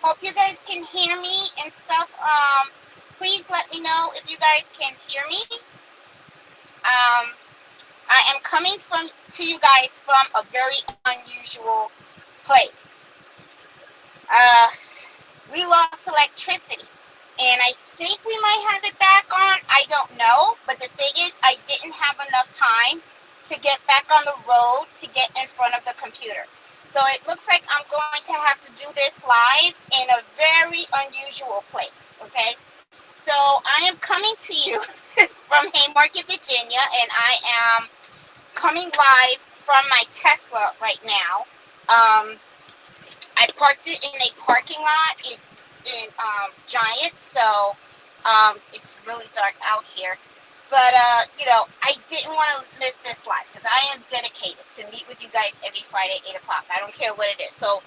Hope you guys can hear me and stuff. Please let me know if you guys can hear me. Um, I am coming from to you guys from a very unusual place. Uh, we lost electricity, and I think we might have it back on. I don't know, but the thing is, I didn't have enough time to get back on the road to get in front of the computer. So it looks like I'm going to have to do this live in a very unusual place. Okay, so I am coming to you from Haymarket, Virginia, and I am coming live from my Tesla right now. I parked it in a parking lot Giant, so it's really dark out here. But I didn't want to miss this live because I am dedicated to meet with you guys every Friday at 8 o'clock. I don't care what it is. So,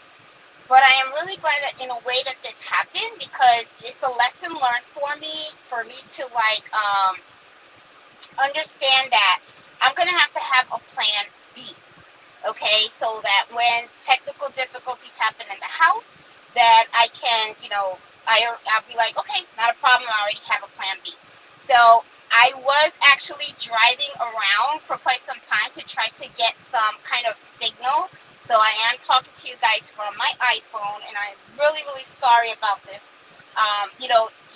but I am really glad that in a way that this happened because it's a lesson learned for me to understand that I'm gonna have to have a plan B. Okay, so that when technical difficulties happen in the house, that I can, I'll be like, okay, not a problem. I already have a plan B. So I was actually driving around for quite some time to try to get some kind of signal. So I am talking to you guys from my iPhone, and I'm really, really sorry about this.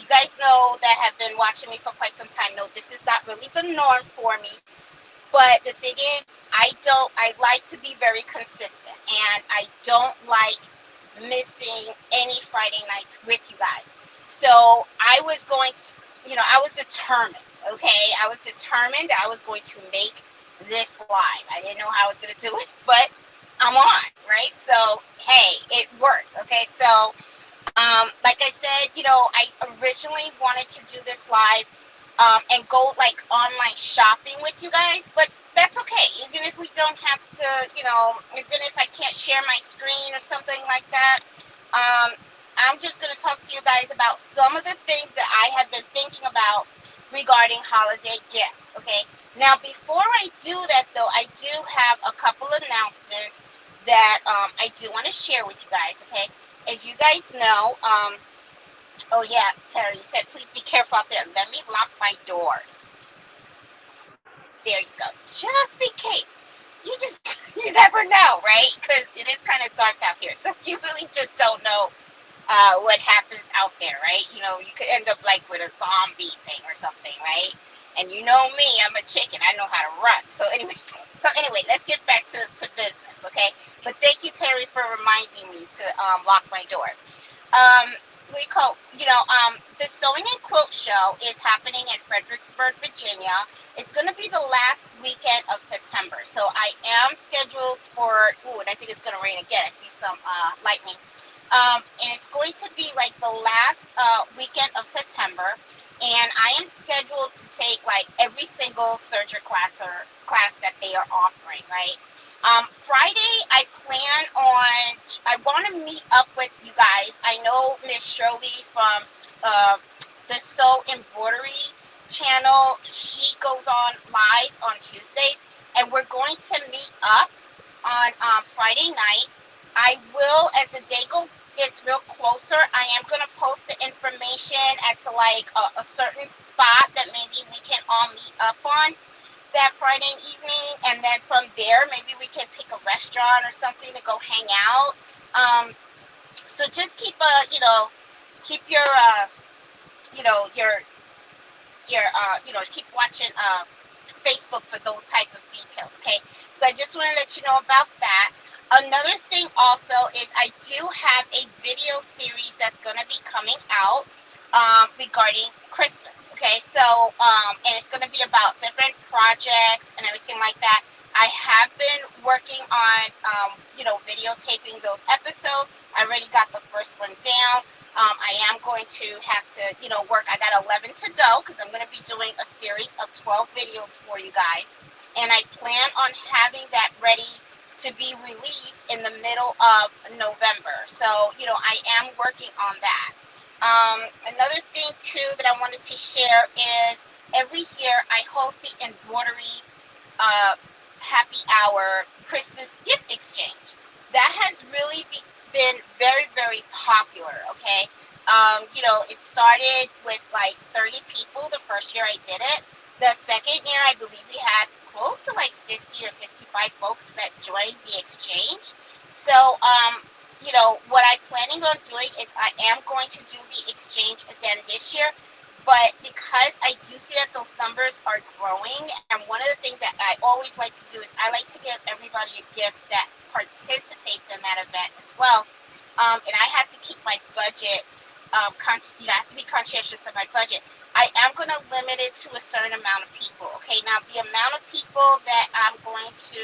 You guys know that have been watching me for quite some time know this is not really the norm for me. But the thing is, I like to be very consistent, and I don't like missing any Friday nights with you guys. So I was going to, I was determined, okay? I was determined that I was going to make this live. I didn't know how I was going to do it, but I'm on, right? So, hey, it worked, okay? So, like I said, I originally wanted to do this live and go like online shopping with you guys, but that's okay. Even if we don't have to, even if I can't share my screen or something like that, I'm just going to talk to you guys about some of the things that I have been thinking about regarding holiday gifts. Okay. Now, before I do that, though, I do have a couple of announcements that I do want to share with you guys. Okay. As you guys know, oh yeah, Terry, you said please be careful out there. Let me lock my doors. There you go. Just in case. You never know, right? Because it is kind of dark out here. So you really just don't know what happens out there, right? You could end up like with a zombie thing or something, right? And you know me, I'm a chicken. I know how to run. So anyway, let's get back to business, okay? But thank you, Terry, for reminding me to lock my doors. Um, the Sewing and Quilt Show is happening in Fredericksburg, Virginia. It's going to be the last weekend of September. So I am scheduled for, and I think it's going to rain again. I see some lightning. And it's going to be like the last weekend of September. And I am scheduled to take like every single serger class or class that they are offering, right? Friday, I want to meet up with you guys. I know Miss Shirley from the Sew Embroidery channel, she goes on live on Tuesdays, and we're going to meet up on Friday night. I will, as the day gets real closer, I am going to post the information as to like a certain spot that maybe we can all meet up on that Friday evening, and then from there maybe we can pick a restaurant or something to go hang out. So just keep keep your keep watching Facebook for those type of details. Okay, so I just want to let you know about that. Another thing also is I do have a video series that's going to be coming out regarding Christmas. Okay, so and it's going to be about different projects and everything like that. I have been working on videotaping those episodes. I already got the first one down. I am going to have to work. I got 11 to go because I'm going to be doing a series of 12 videos for you guys, and I plan on having that ready to be released in the middle of November. So I am working on that. Another thing too that I wanted to share is every year I host the Embroidery happy hour Christmas gift exchange. That has really been very, very popular. Okay. It started with like 30 people the first year I did it. The second year, I believe we had close to like 60 or 65 folks that joined the exchange. So, what I'm planning on doing is I am going to do the exchange again this year. But because I do see that those numbers are growing, and one of the things that I always like to do is I like to give everybody a gift that participates in that event as well. And I have to keep my budget, I have to be conscientious of my budget. I am going to limit it to a certain amount of people. Okay, now the amount of people that I'm going to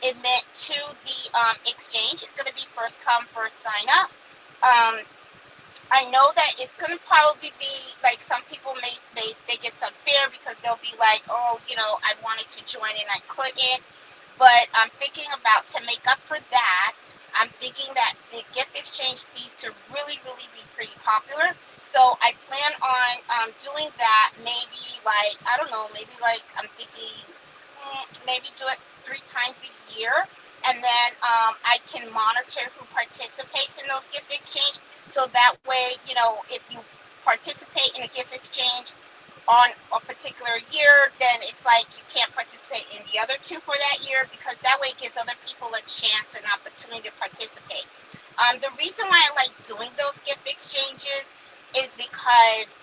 admit to the exchange is going to be first come, first sign up. Um, I know that it's gonna probably be like some people may they think it's unfair because they'll be like, oh, I wanted to join and I couldn't. But I'm thinking about to make up for that. I'm thinking that the gift exchange seems to really, really be pretty popular. So I plan on doing that. Maybe like I don't know. Maybe like I'm thinking maybe do it 3 times a year, and then I can monitor who participates in those gift exchange. So that way, if you participate in a gift exchange on a particular year, then it's like you can't participate in the other two for that year, because that way it gives other people a chance and opportunity to participate. The reason why I like doing those gift exchanges is because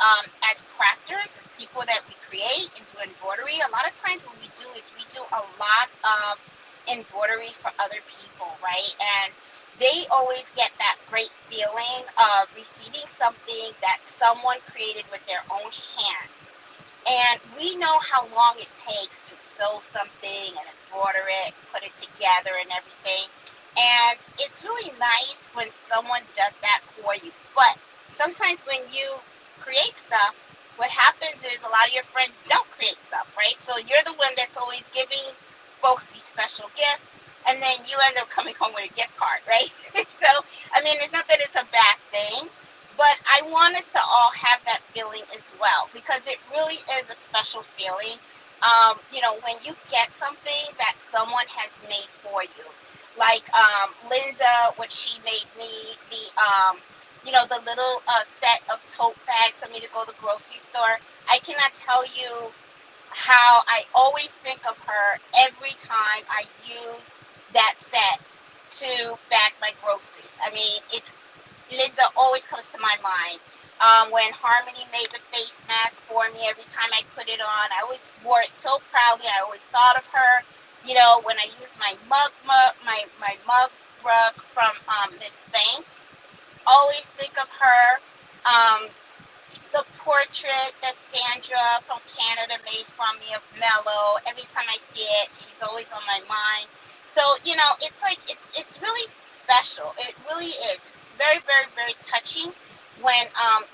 as crafters, as people that we create and do embroidery, a lot of times what we do is we do a lot of embroidery for other people, right? And they always get that great feeling of receiving something that someone created with their own hands. And we know how long it takes to sew something and embroider it, put it together and everything. And it's really nice when someone does that for you. But sometimes when you create stuff, what happens is a lot of your friends don't create stuff, right? So you're the one that's always giving folks these special gifts, and then you end up coming home with a gift card, right? So, I mean, it's not that it's a bad thing, but I want us to all have that feeling as well, because it really is a special feeling. When you get something that someone has made for you, like Linda, when she made me the little set of tote bags for me to go to the grocery store. I cannot tell you how I always think of her every time I use that set to bag my groceries. I mean, it's Linda always comes to my mind. When Harmony made the face mask for me, every time I put it on, I always wore it so proudly. I always thought of her. When I used my mug rug from Miss Banks, always think of her. Um, the portrait that Sandra from Canada made from me of Mello. Every time I see it, she's always on my mind. So, it's like it's really special. It really is. It's very, very, very touching when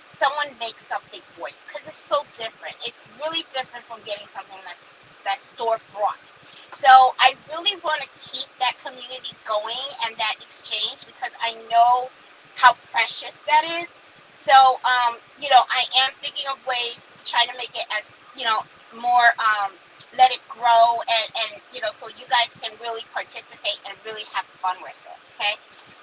someone makes something for you, because it's so different. It's really different from getting something that's store bought. So I really want to keep that community going and that exchange, because I know how precious that is. So, I am thinking of ways to try to make it as, more, let it grow, and so you guys can really participate and really have fun with it. Okay.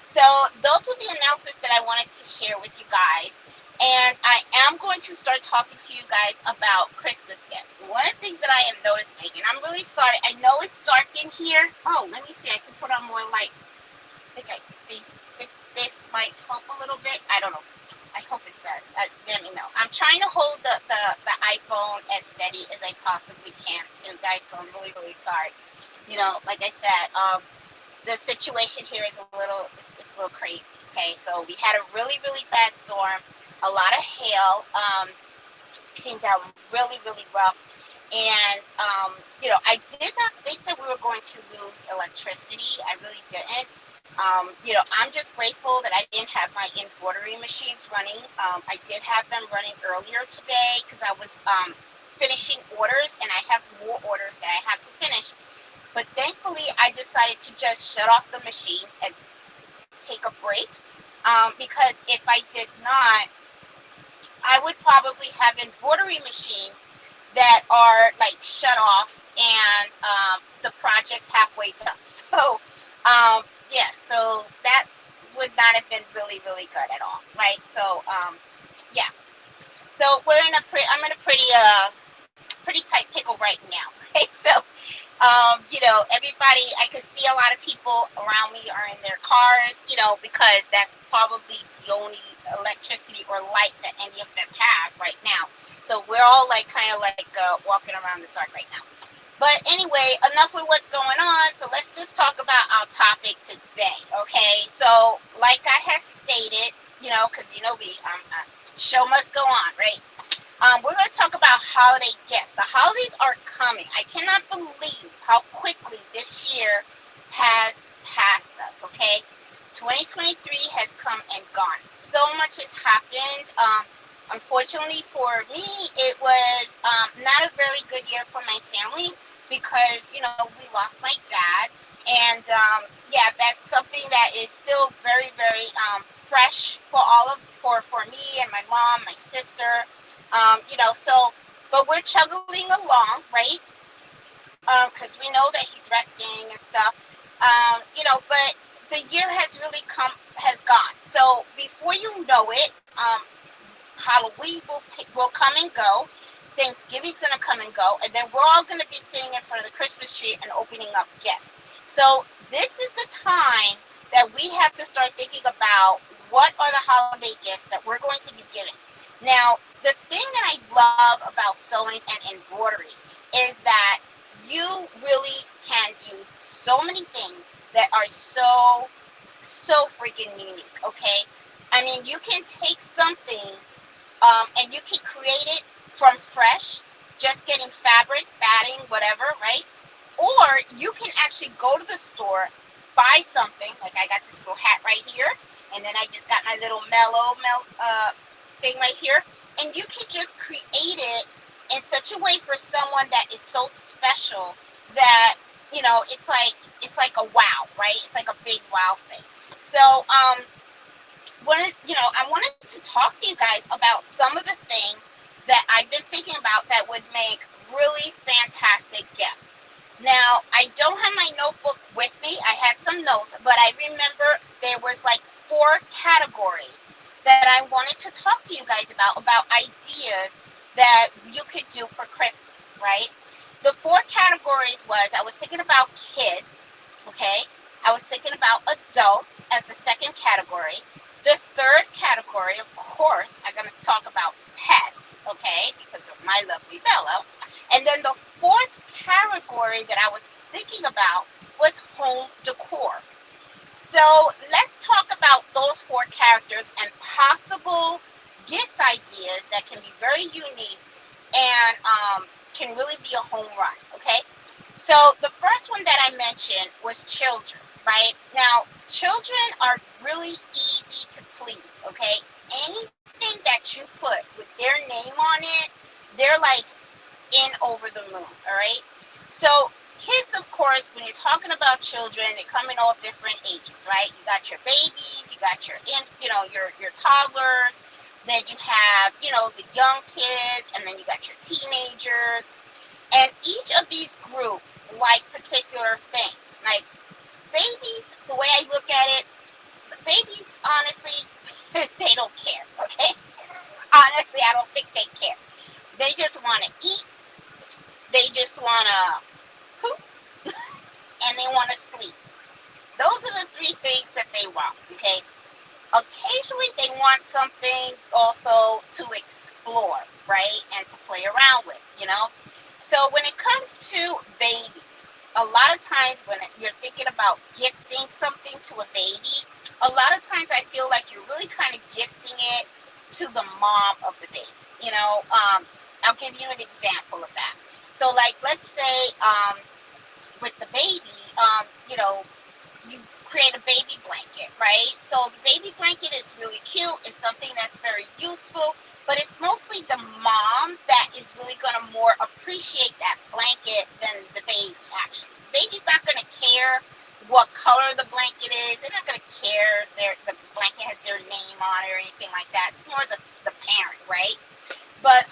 So those were the announcements that I wanted to share with you guys. And I am going to start talking to you guys about Christmas gifts. One of the things that I am noticing, and I'm really sorry, I know it's dark in here. Oh, let me see, I can put on more lights. I think this might help a little bit. I don't know. I hope it does. Let me know. I'm trying to hold the iPhone as steady as I possibly can too, guys, so I'm really, really sorry. Like I said, the situation here is it's a little crazy. Okay, so we had a really, really bad storm, a lot of hail, came down really, really rough. And, I did not think that we were going to lose electricity. I really didn't. I'm just grateful that I didn't have my embroidery machines running. I did have them running earlier today because I was finishing orders, and I have more orders that I have to finish. But thankfully, I decided to just shut off the machines and take a break, because if I did not, I would probably have embroidery machines that are like shut off, and the project's halfway done. So, yeah, so would not have been really, really good at all, right? So, yeah. So I'm in a pretty tight pickle right now. Okay, so, everybody, I could see a lot of people around me are in their cars, because that's probably the only electricity or light that any of them have right now. So we're all like kind of like walking around the dark right now. But anyway, enough with what's going on. So let's just talk about our topic today. Okay. So like I have stated, because me, show must go on, right? We're going to talk about holiday gifts. The holidays are coming. I cannot believe how quickly this year has passed us, okay? 2023 has come and gone. So much has happened. Unfortunately for me, it was not a very good year for my family because, we lost my dad. And, yeah, that's something that is still very, very fresh for me and my mom, my sister. But we're chugging along, right? Because we know that he's resting and stuff. But the year has gone. So before you know it, Halloween will come and go. Thanksgiving's gonna come and go, and then we're all gonna be sitting in front of the Christmas tree and opening up gifts. So this is the time that we have to start thinking about what are the holiday gifts that we're going to be giving. Now, the thing that I love about sewing and embroidery is that you really can do so many things that are so freaking unique, okay? I mean, you can take something and you can create it from fresh, just getting fabric, batting, whatever, right? Or you can actually go to the store, buy something, like I got this little hat right here, and then I just got my little mellow thing right here, and you can just create it in such a way for someone that is so special that it's like a wow, right? It's like a big wow thing. So I wanted to talk to you guys about some of the things that I've been thinking about that would make really fantastic gifts. Now, I don't have my notebook with me. I had some notes, but I remember there was like 4 categories that I wanted to talk to you guys about ideas that you could do for Christmas, right? The 4 categories I was thinking about kids, okay? I was thinking about adults as the second category. The third category, of course, I'm going to talk about pets, okay, because of my lovely Bella. And then the 4th category that I was thinking about was home decor. So let's talk about those 4 characters and possible gift ideas that can be very unique and can really be a home run, okay? So the first one that I mentioned was children, right? Now, children are really easy to please, okay? Anything that you put with their name on it, they're like in over the moon, all right? So kids, of course, when you're talking about children, they come in all different ages, right? You got your babies, you got your toddlers, then you have, the young kids, and then you got your teenagers. And each of these groups like particular things. Like babies, the way I look at it, babies, honestly, they don't care, okay? Honestly, I don't think they care. They just want to eat, they just want to poop, and they want to sleep. Those are the 3 things that they want, okay? Occasionally, they want something also to explore, right? And to play around with, So when it comes to babies, a lot of times when you're thinking about gifting something to a baby, a lot of times I feel like you're really kind of gifting it to the mom of the baby, I'll give you an example of that. So like, let's say with the baby, you create a baby blanket, right? So the baby blanket is really cute. It's something that's very useful, but it's mostly the mom that is really going to more appreciate that blanket than the baby, actually. The baby's not going to care what color the blanket is. They're not going to care the blanket has their name on it or anything like that. It's more the parent, right? But,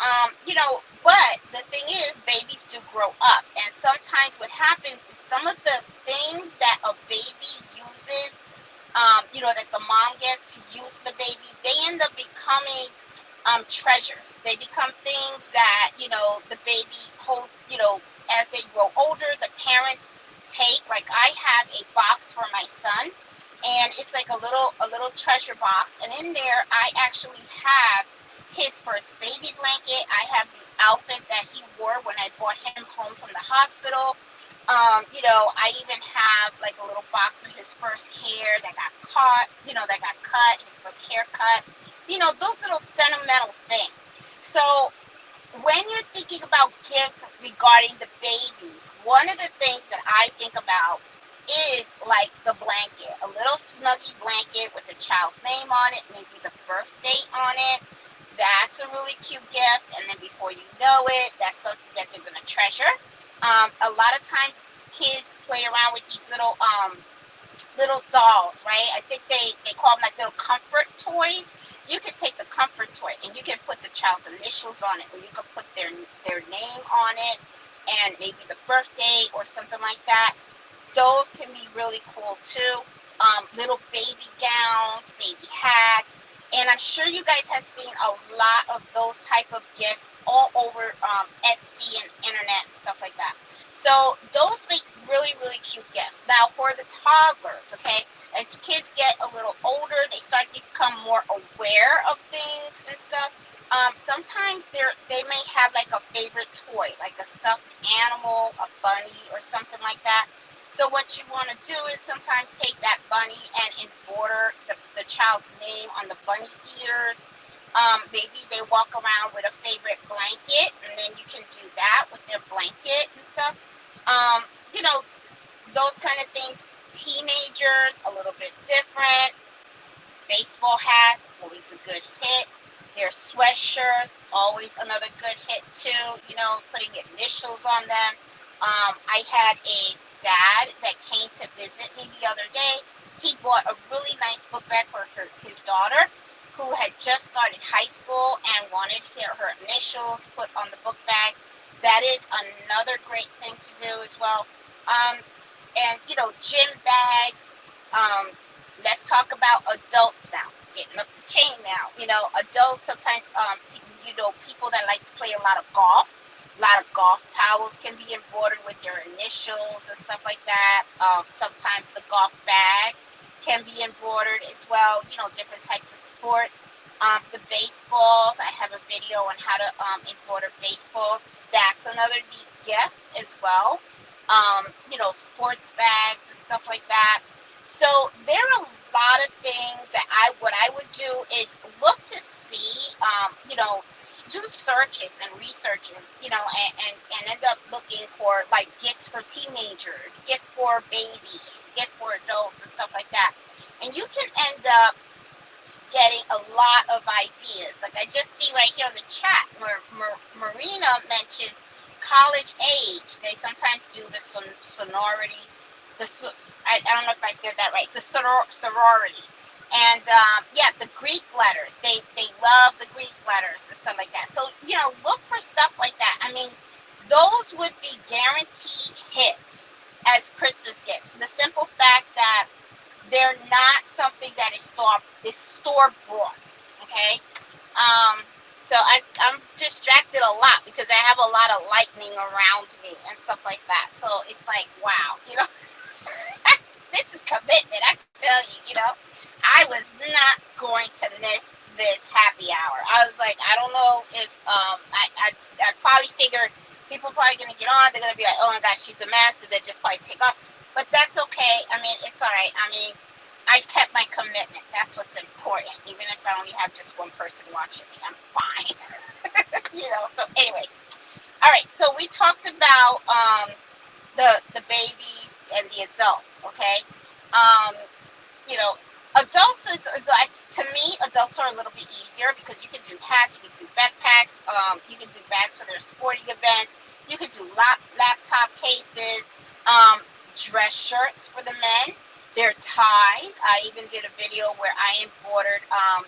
but the thing is, babies do grow up. And sometimes what happens is some of the things that a baby uses, that the mom treasures. They become things that, the baby hold, as they grow older, the parents take. Like, I have a box for my son, and it's like a little treasure box, and in there I actually have his first baby blanket. I have the outfit that he wore when I brought him home from the hospital. I even have like a little box with his first hair that got caught, that got cut, his first haircut, those little sentimental things. So when you're thinking about gifts regarding the babies, one of the things that I think about is like the blanket, a little snuggy blanket with the child's name on it, maybe the birth date on it. That's a really cute gift, and then before you know it, that's something that they're gonna treasure. A lot of times, kids play around with these little dolls, right? I think they call them like little comfort toys. You can take the comfort toy and you can put the child's initials on it, or you can put their name on it, and maybe the birthday or something like that. Those can be really cool too. Little baby gowns, baby hats, and I'm sure you guys have seen a lot of those type of gifts all over Etsy and internet and stuff like that. So those make really, really cute gifts. Now for the toddlers, okay, as kids get a little older, they start to become more aware of things and stuff. Sometimes they may have like a favorite toy, like a stuffed animal, a bunny, or something like that. So what you want to do is sometimes take that bunny and embroider the child's name on the bunny ears. Maybe they walk around with a favorite blanket, and then you can do that with their blanket and stuff. Um, you know, those kind of things. Teenagers, a little bit different. Baseball hats, always a good hit. Their sweatshirts, always another good hit too. Putting initials on them. I had a dad that came to visit me the other day. He bought a really nice book bag for his daughter, who had just started high school and wanted her initials put on the book bag. That is another great thing to do as well. And gym bags. Let's talk about adults now. Getting up the chain now. Adults sometimes, people that like to play a lot of golf. A lot of golf towels can be embroidered with their initials and stuff like that. Sometimes the golf bag can be embroidered as well. Different types of sports. The baseballs, I have a video on how to embroider baseballs. That's another neat gift as well. Sports bags and stuff like that. So there are a lot of things that what I would do is look to see, do searches and researches, and end up looking for like gifts for teenagers, gift for babies, gift for adults and stuff like that. And you can end up getting a lot of ideas. Like I just see right here in the chat, Marina mentions college age. They sometimes do the sonority. I don't know if I said that right. The sorority. And the Greek letters. They love the Greek letters and stuff like that. So, look for stuff like that. I mean, those would be guaranteed hits as Christmas gifts. The simple fact that they're not something that is store bought. Okay? So I'm distracted a lot because I have a lot of lightning around me and stuff like that. So it's like, wow, this is commitment. I can tell you, I was not going to miss this happy hour. I was like, I don't know if I probably figured people are probably going to get on. They're going to be like, oh my gosh, she's a mess, and then just probably take off. But that's okay. I mean, it's all right. I mean, I kept my commitment. That's what's important. Even if I only have just one person watching me, I'm fine. So anyway. All right. So we talked about the babies and the adults, okay? Adults is like, to me, adults are a little bit easier because you can do hats, you can do backpacks, you can do bags for their sporting events, you can do laptop cases, dress shirts for the men, their ties. I even did a video where I embroidered on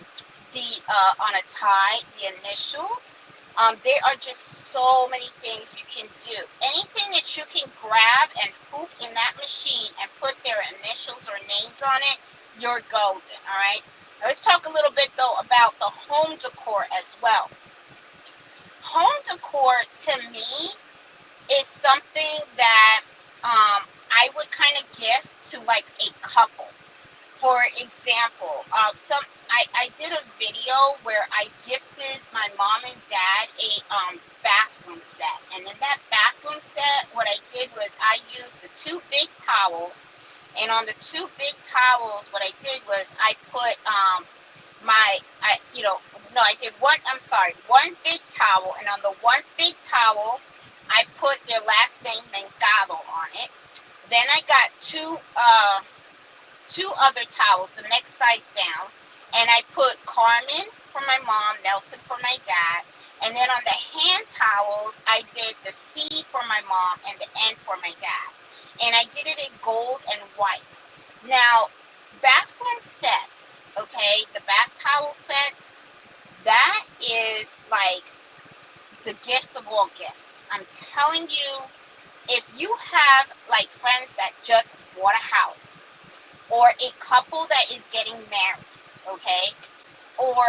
a tie, the initials. There are just so many things you can do. Anything that you can grab and hoop in that machine and put their initials or names on it, you're golden, all right? Let's talk a little bit though about the home decor as well. Home decor to me is something that I would kind of gift to like a couple. For example, I did a video where I gifted my mom and dad a bathroom set, and in that bathroom set, what I did was I used the two big towels, and on the two big towels, what I did was I put my I you know no I did one I'm sorry one big towel, and on the one big towel I put their last name Mengado on it. Then I got two other towels the next size down, and I put Carmen for my mom, Nelson for my dad, and then on the hand towels I did the C for my mom and the N for my dad, and I did it in gold and white. Now, bathroom sets, okay, the bath towel sets, that is like the gift of all gifts. I'm telling you, if you have like friends that just bought a house, or a couple that is getting married, okay, or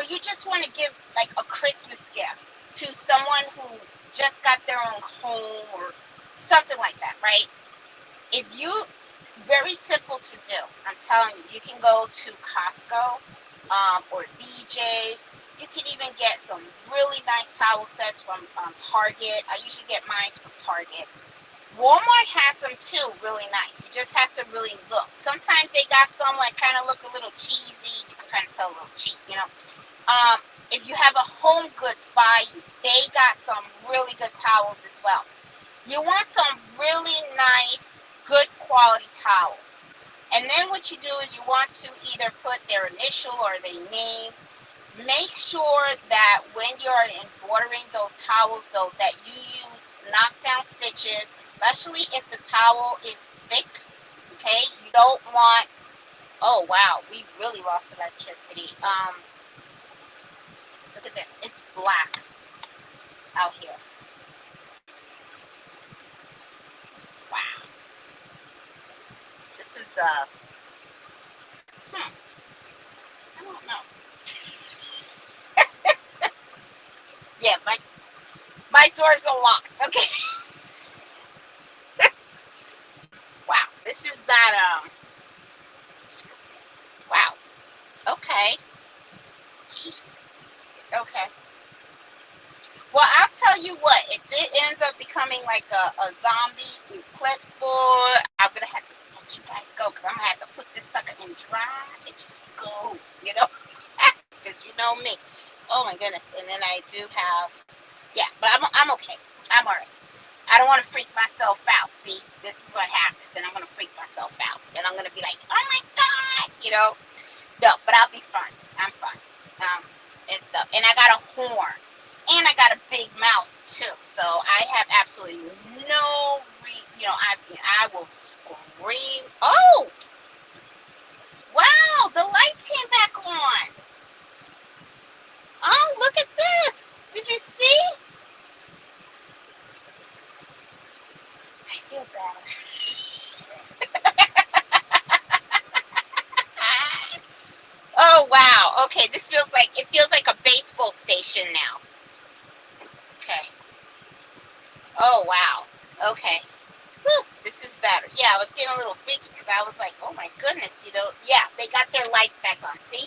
you just want to give like a Christmas gift to someone who just got their own home or something like that, right? If you, very simple to do. I'm telling you, you can go to Costco or BJ's. You can even get some really nice towel sets from Target. I usually get mine from Target. Walmart has them too, really nice. You just have to really look. Sometimes they got some like kind of look a little cheesy. You can kind of tell a little cheap, you know. If you have a Home Goods buy, they got some really good towels as well. You want some really nice, good quality towels. And then what you do is you want to either put their initial or their name. Make sure that when you're embroidering those towels though, that you use knockdown stitches, especially if the towel is thick, okay? You don't want, oh wow, we really lost electricity. Look at this, it's black out here. Wow. This is, I don't know. Yeah, my doors are locked, okay? Wow, this is not, wow, okay, okay. Well, I'll tell you what, if it ends up becoming like a zombie eclipse, boy, I'm going to have to let you guys go, because I'm going to have to put this sucker in dry and just go, you know, because you know me. Oh, my goodness. And then I do have, yeah, but I'm okay. I'm all right. I don't want to freak myself out. See, this is what happens. Then I'm going to freak myself out. Then I'm going to be like, oh, my God, you know. No, but I'll be fine. I'm fine. And stuff. And I got a horn. And I got a big mouth too, so I have absolutely no, I will scream. Oh, wow, the lights came back on. Oh, look at this. Did you see? I feel better. Oh, wow. Okay, it feels like a baseball station now. Okay. Oh, wow. Okay. Whew, this is better. Yeah, I was getting a little freaky because I was like, oh my goodness, yeah, they got their lights back on. See?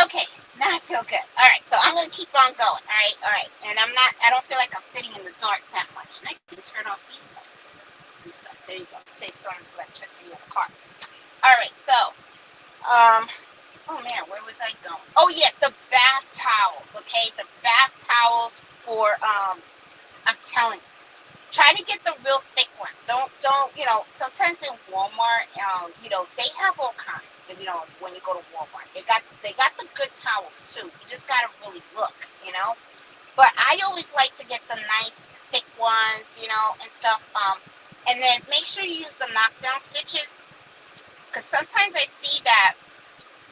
Okay, now I feel good. All right, so I'm going to keep on going. All right. And I don't feel like I'm sitting in the dark that much. And I can turn off these lights too and stuff. There you go. Save some electricity in the car. All right, so, oh man, where was I going? Oh yeah, the bath towels, okay? The bath towels for, I'm telling you. Try to get the real thick ones. Don't, sometimes in Walmart, they have all kinds. When you go to Walmart, they got the good towels too. You just gotta really look, But I always like to get the nice thick ones, and stuff. And then make sure you use the knockdown stitches, because sometimes I see that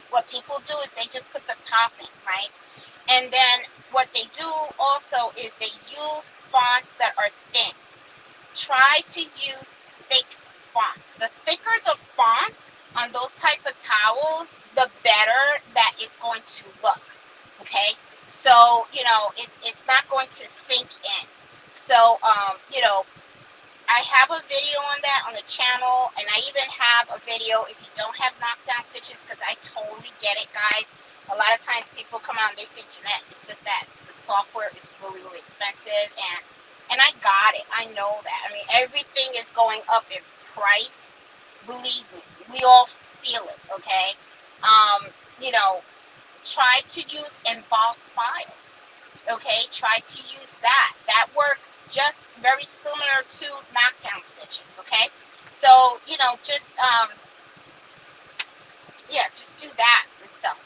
what people do is they just put the topping, right? And then what they do also is they use fonts that are thin. Try to use thick fonts. The thicker the font on those type of towels, the better that it's going to look. Okay, so it's not going to sink in. So I have a video on that on the channel, and I even have a video if you don't have knockdown stitches, because I totally get it, guys. A lot of times people come out and they say, Jeanette, it's just that the software is really, really expensive, and I got it. I know that. I mean, everything is going up in price. Believe me, we all feel it, okay? Try to use embossed files. Okay, try to use that. That works just very similar to knockdown stitches. Okay, so just do that and stuff.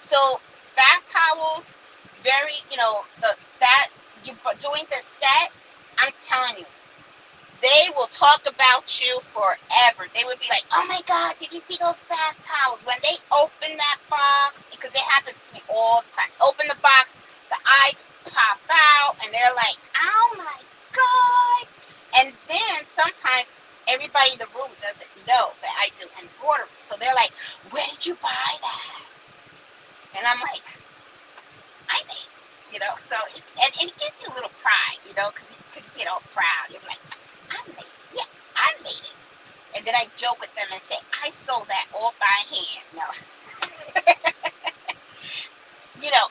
So bath towels, very that you doing the set. I'm telling you, they will talk about you forever. They would be like, oh my God, did you see those bath towels? When they open that box, because it happens to me all the time. Open the box, the eyes pop out, and they're like, oh my God. And then sometimes everybody in the room doesn't know that I do embroidery. So they're like, where did you buy that? And I'm like, I made it. So and it gives you a little pride, because you get all proud. You're like, I made it. Yeah, I made it. And then I joke with them and say, I sold that all by hand. No.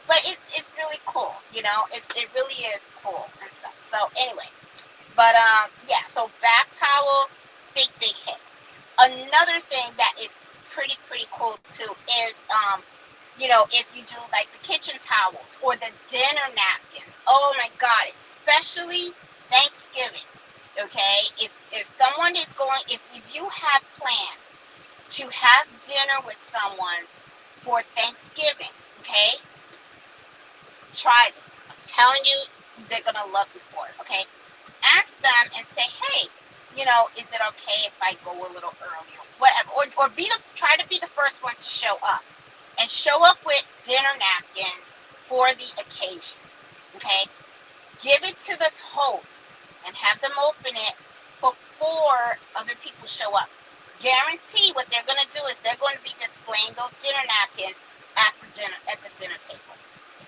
But it's really cool. It really is cool and stuff. So anyway, but so bath towels, big hit. Another thing that is pretty cool too is if you do like the kitchen towels or the dinner napkins. Oh my God, especially Thanksgiving. Okay, if someone is going, if you have plans to have dinner with someone for Thanksgiving, okay, try this. I'm telling you, they're gonna love you for it. Okay, ask them and say, hey, is it okay if I go a little early or whatever, or try to be the first ones to show up, and show up with dinner napkins for the occasion. Okay, give it to this host and have them open it before other people show up. Guarantee what they're going to do is they're going to be displaying those dinner napkins at the dinner table,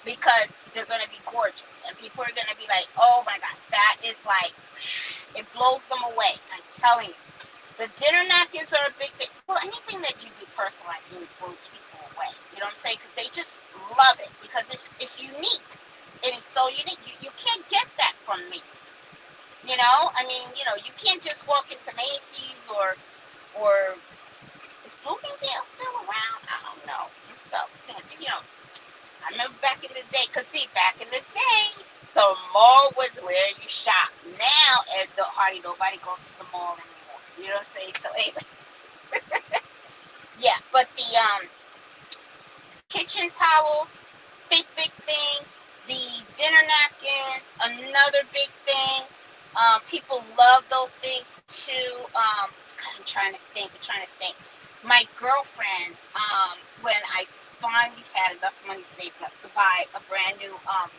because they're going to be gorgeous, and people are going to be like, oh my God, that is like, it blows them away. I'm telling you, the dinner napkins are a big thing. Well, anything that you do personalized really blows people away. You know what I'm saying? Because they just love it, because it's unique. It is so unique. You can't get that from Macy's. I mean, you can't just walk into Macy's or is Bloomingdale still around? I don't know. And stuff. I remember back in the day, because see, back in the day, the mall was where you shop. Now, hardly nobody goes to the mall anymore. You know what I'm saying? So anyway, yeah. But the kitchen towels, big thing. The dinner napkins, another big thing. People love those things too. I'm trying to think. My girlfriend, when I finally had enough money saved up to buy a brand new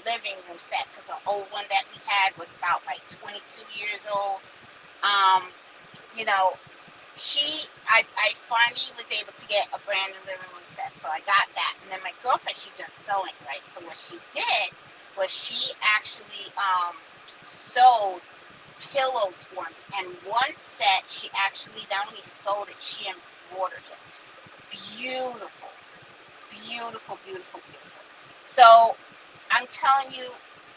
living room set, because the old one that we had was about like 22 years old. I finally was able to get a brand new living room set, so I got that. And then my girlfriend, she does sewing, right? So what she did was she actually sewed pillows for me. And one set, she actually not only sewed it, she embroidered it. Beautiful. So I'm telling you,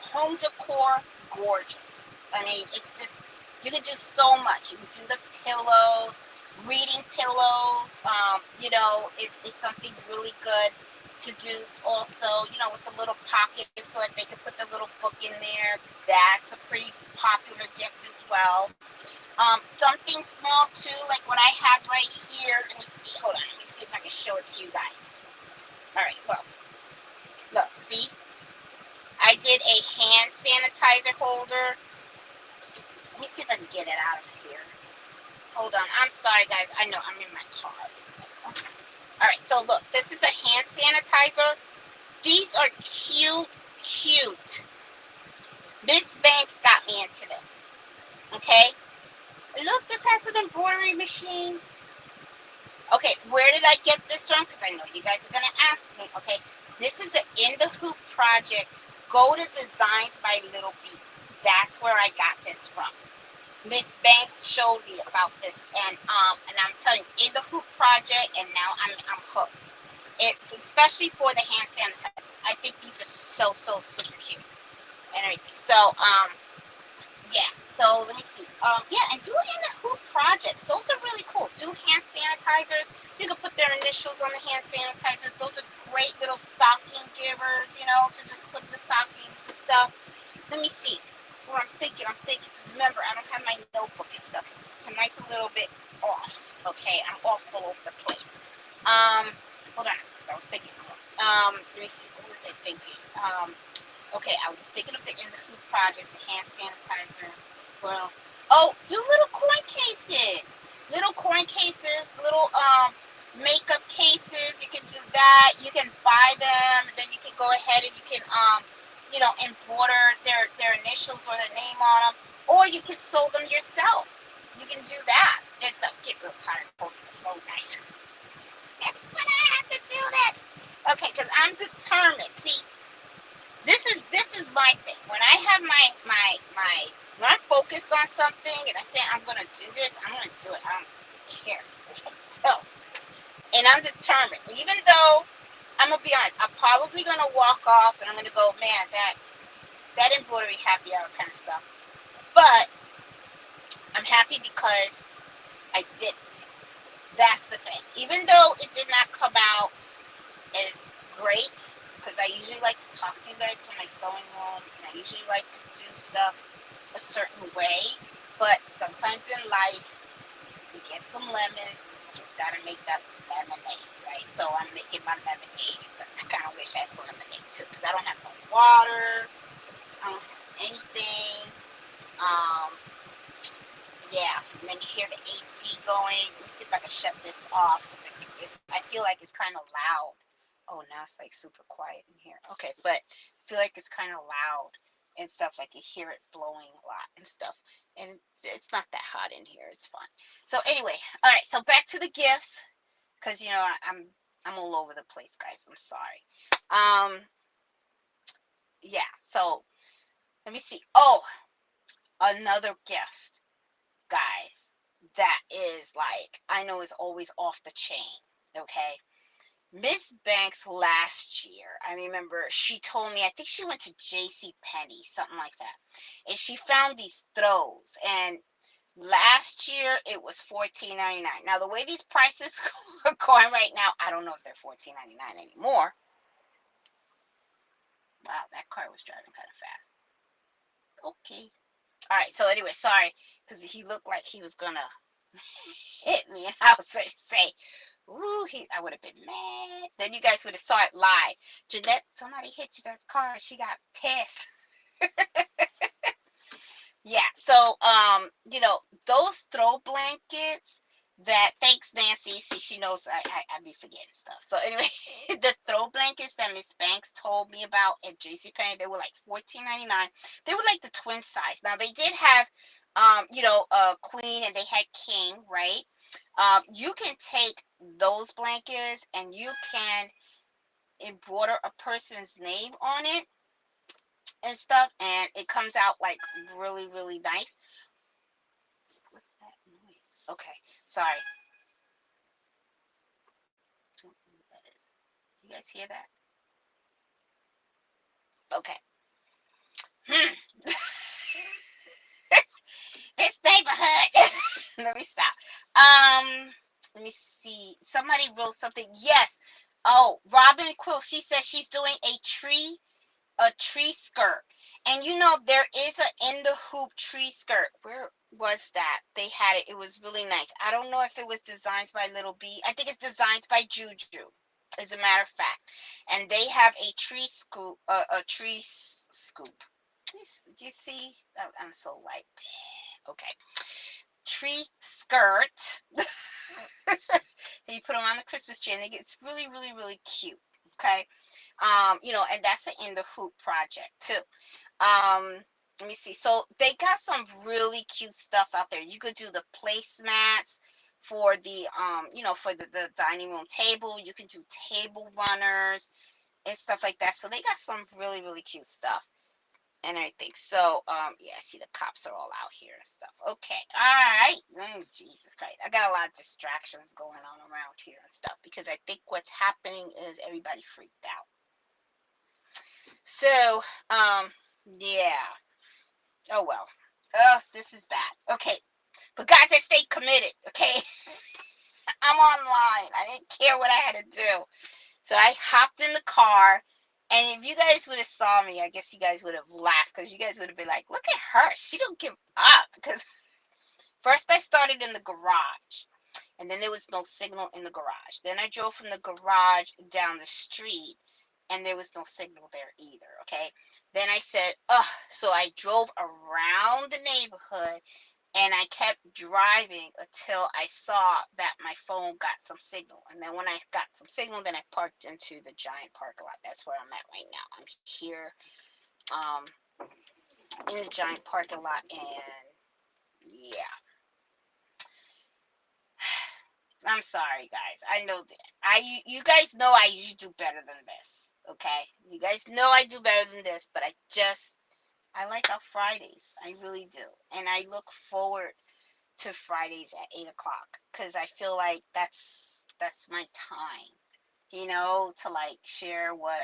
home decor, gorgeous. I mean, it's just, you can do so much. You can do the pillows, reading pillows, is something really good to do also, with the little pockets so that they can put the little book in there. That's a pretty popular gift as well. Something small too, like what I have right here. Let me see. Hold on. Let me see if I can show it to you guys. All right. Well, look. See, I did a hand sanitizer holder. Let me see if I can get it out of here. Hold on. I'm sorry, guys. I know I'm in my car. All right. So look, this is a hand sanitizer. These are cute. Miss Banks got me into this. Okay. Look, this has an embroidery machine. Okay, where did I get this from? Because I know you guys are going to ask me. Okay, this is an In the Hoop project. Go to Designs by Little B. That's where I got this from. Miss Banks showed me about this, and I'm telling you, In the Hoop project, and now I'm hooked. It, especially for the hand sanitizers. I think these are so super cute and everything. So yeah, so let me see. Yeah, and do it in the hoop projects. Those are really cool. Do hand sanitizers. You can put their initials on the hand sanitizer. Those are great little stocking givers, you know, to just put in the stockings and stuff. Let me see. Well, I'm thinking, because remember, I don't have my notebook and stuff. So tonight's a little bit off. Okay, I'm off all over the place. Hold on. So I was thinking. Let me see. What was I thinking? Okay, I was thinking of the In the Food projects, the hand sanitizer. What else? Oh, do little coin cases. Little coin cases, little makeup cases. You can do that. You can buy them, and then you can go ahead and you can you know, embroider their initials or their name on them, or you can sew them yourself. You can do that. And stuff. Get real tired of holding this. Oh, nice. But I have to do this. Okay, because I'm determined. See, this is my thing. When I have my when I'm focused on something and I say I'm gonna do this, I'm gonna do it. I don't care. So, and I'm determined. Even though I'm gonna be honest, I'm probably gonna walk off and I'm gonna go, man, that embroidery happy hour kind of stuff. But I'm happy because I did it. That's the thing. Even though it did not come out as great, because I usually like to talk to you guys from my sewing room, and I usually like to do stuff a certain way. But sometimes in life, you get some lemons, and you just gotta make that lemonade, right? So I'm making my lemonade. I kind of wish I had some lemonade too, because I don't have no water, I don't have anything. Um, yeah, and then you hear the AC going. Let me see if I can shut this off, because I feel like it's kind of loud. Oh, now it's like super quiet in here. Okay, but I feel like it's kind of loud and stuff. Like you hear it blowing a lot and stuff. And it's not that hot in here. It's fine. So anyway, all right. So back to the gifts, because you know I'm all over the place, guys. I'm sorry. Yeah. So let me see. Oh, another gift, guys. That is like, I know is always off the chain. Okay. Miss Banks last year, I remember she told me, I think she went to J.C. Penney, something like that. And she found these throws. And last year it was $14.99. Now the way these prices are going right now, I don't know if they're $14.99 anymore. Wow, that car was driving kind of fast. Okay. All right, so anyway, sorry, because he looked like he was gonna hit me, and I was going to say, ooh, I would have been mad. Then you guys would have saw it live. Jeanette, somebody hit Jeanette's car. She got pissed. Yeah. So, you know, those throw blankets that, thanks Nancy. See, she knows I be forgetting stuff. So anyway, the throw blankets that Miss Banks told me about at JCPenney, they were like $14.99. They were like the twin size. Now they did have, you know, queen and they had king, right? You can take those blankets and you can embroider a person's name on it and stuff, and it comes out like really nice. What's that noise? Okay, sorry. Don't know what that is. Do you guys hear that? Okay. This neighborhood. Let me stop. Let me see. Somebody wrote something. Yes. Oh, Robin Quill. She says she's doing a tree skirt. And you know, there is a In the Hoop tree skirt. Where was that? They had it. It was really nice. I don't know if it was designed by Little B. I think it's designed by Juju, as a matter of fact. And they have a tree scoop, a tree scoop. Do you see? I'm so like, okay. Tree skirt. And you put them on the Christmas tree, and it's really cute. Okay. You know, and that's an In the Hoop project too. Um, let me see. So they got some really cute stuff out there. You could do the placemats for the for the dining room table. You can do table runners and stuff like that. So they got some really, really cute stuff and everything. So yeah, I see the cops are all out here and stuff. Okay. All right. Jesus Christ. I got a lot of distractions going on around here and stuff because I think what's happening is everybody freaked out. So, yeah. Oh well. Oh, this is bad. Okay. But guys, I stayed committed. Okay. I'm online. I didn't care what I had to do. So I hopped in the car, and if you guys would have saw me, I guess you guys would have laughed because you guys would have been like, "Look at her, she don't give up." Because first I started in the garage, and then there was no signal in the garage. Then I drove from the garage down the street, and there was no signal there either. Okay. Then I said, "Ugh," so I drove around the neighborhood and I kept driving until I saw that my phone got some signal. And then when I got some signal, then I parked into the giant parking lot. That's where I'm at right now. I'm here um, in the giant parking lot. And yeah, I'm sorry, guys. I know that. You guys know I usually do better than this. Okay? You guys know I do better than this, but I like our Fridays. I really do. And I look forward to Fridays at 8 o'clock because I feel like that's my time, to like share what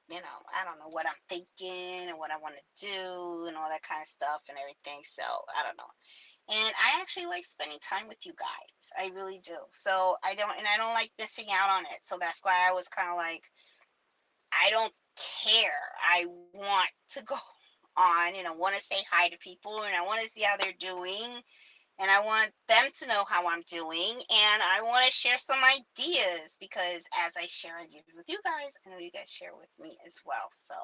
you know, I don't know what I'm thinking and what I want to do and all that kind of stuff and everything. So I don't know. And I actually like spending time with you guys. I really do. So I don't like missing out on it. So that's why I was kind of like, I don't care. I want to go on, want to say hi to people and I want to see how they're doing and I want them to know how I'm doing and I want to share some ideas because as I share ideas with you guys, I know you guys share with me as well. So,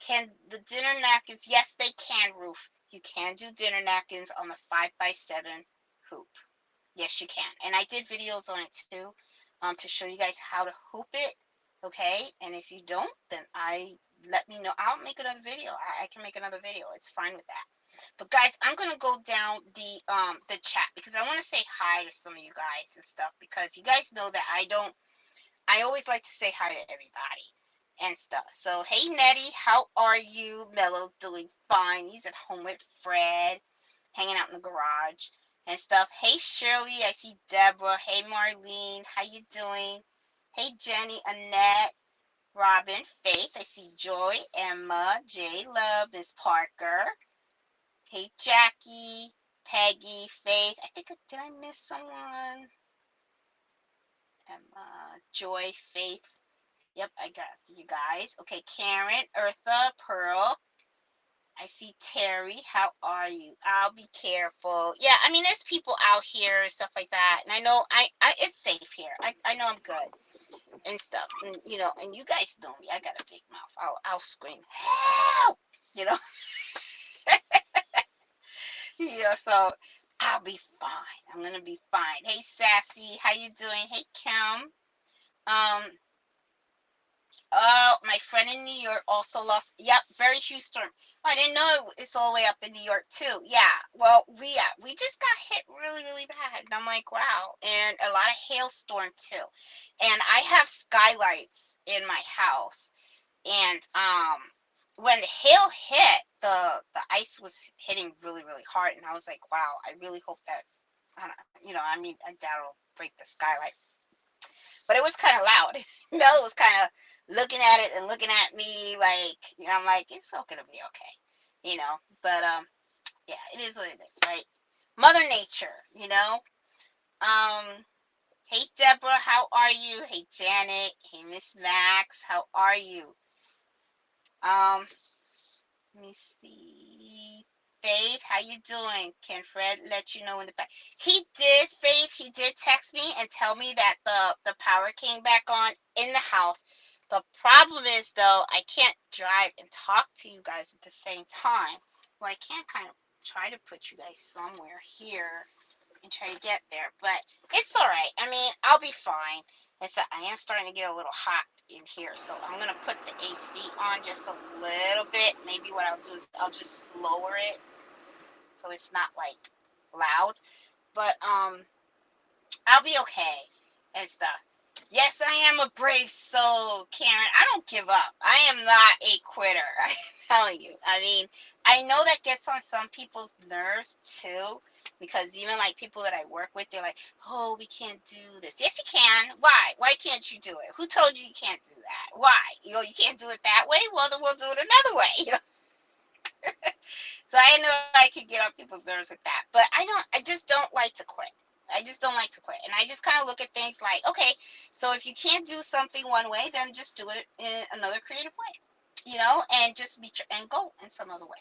can the dinner napkins? Yes, they can, Roof. You can do dinner napkins on the 5x7 hoop. Yes, you can. And I did videos on it too, to show you guys how to hoop it. Okay, and if you don't, then let me know. I'll make another video. I can make another video. It's fine with that. But guys, I'm gonna go down the chat because I want to say hi to some of you guys and stuff because you guys know that I don't. I always like to say hi to everybody and stuff. So hey Nettie, how are you? Mello's doing fine. He's at home with Fred, hanging out in the garage and stuff. Hey Shirley, I see Deborah. Hey Marlene, how you doing? Hey Jenny, Annette, Robin, Faith. I see Joy, Emma, J Love, Miss Parker. Hey Jackie, Peggy, Faith. I think did I miss someone? Emma, Joy, Faith. Yep, I got you guys. Okay, Karen, Eartha, Pearl. I see Terry. How are you? I'll be careful. Yeah, I mean, there's people out here and stuff like that, and I know I it's safe here. I know I'm good and stuff, and and you guys know me. I got a big mouth. I'll scream help, you know. Yeah, so I'll be fine. I'm gonna be fine. Hey, Sassy, how you doing? Hey, Kim. Um, Oh, my friend in New York also lost. Yep, very huge storm. I didn't know it's all the way up in New York too. Yeah, well, we just got hit really, really bad. And I'm like, wow, and a lot of hailstorm too. And I have skylights in my house, and when the hail hit, the ice was hitting really, really hard, and I was like, wow, I really hope that, I mean, I doubt it'll break the skylight but it was kind of loud. Mel was kind of looking at it and looking at me like, I'm like, it's all gonna be okay, But yeah, it is what it is, right? Mother Nature, Um, hey Deborah, how are you? Hey Janet, hey Miss Max, how are you? Um, Let me see. Faith, how you doing? Can Fred let you know in the back? He did, Faith. He did text me and tell me that the power came back on in the house. The problem is though, I can't drive and talk to you guys at the same time. Well, I can kind of try to put you guys somewhere here and try to get there, but it's all right. I mean, I'll be fine. It's a, I am starting to get a little hot in here, so I'm gonna put the AC on just a little bit. Maybe what I'll do is I'll just lower it so it's not like loud. But I'll be okay and stuff. Yes, I am a brave soul, Karen. I don't give up. I am not a quitter. I'm telling you. I mean, I know that gets on some people's nerves too, because even like people that I work with, they're like, "Oh, we can't do this." Yes, you can. Why? Why can't you do it? Who told you you can't do that? Why? You can't do it that way. Well, then we'll do it another way. So I know I could get on people's nerves with that, but I just don't like to quit. I just don't like to quit. And I just kind of look at things like, okay, so if you can't do something one way, then just do it in another creative way, and just meet your end goal in some other way,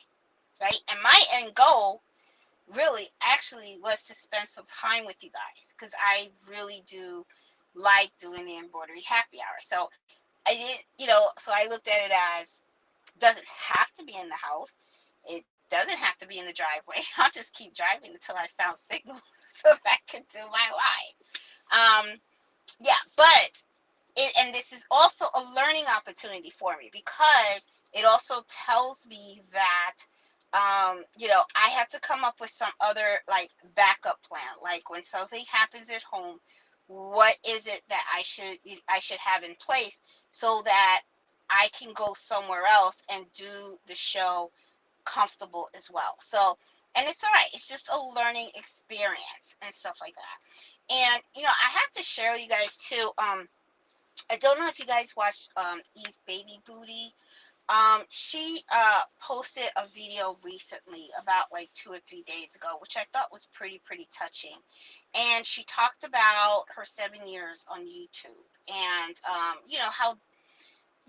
right? And my end goal really actually was to spend some time with you guys because I really do like doing the embroidery happy hour. So I didn't, so I looked at it as doesn't have to be in the house. It doesn't have to be in the driveway. I'll just keep driving until I found signal so that I could do my live. Yeah, but and this is also a learning opportunity for me because it also tells me that I have to come up with some other like backup plan. Like when something happens at home, what is it that I should have in place so that I can go somewhere else and do the show comfortable as well. So, and it's all right. It's just a learning experience and stuff like that. And I have to share with you guys too. I don't know if you guys watched Eve Baby Booty. She posted a video recently about like 2 or 3 days ago, which I thought was pretty touching. And she talked about her 7 years on YouTube and how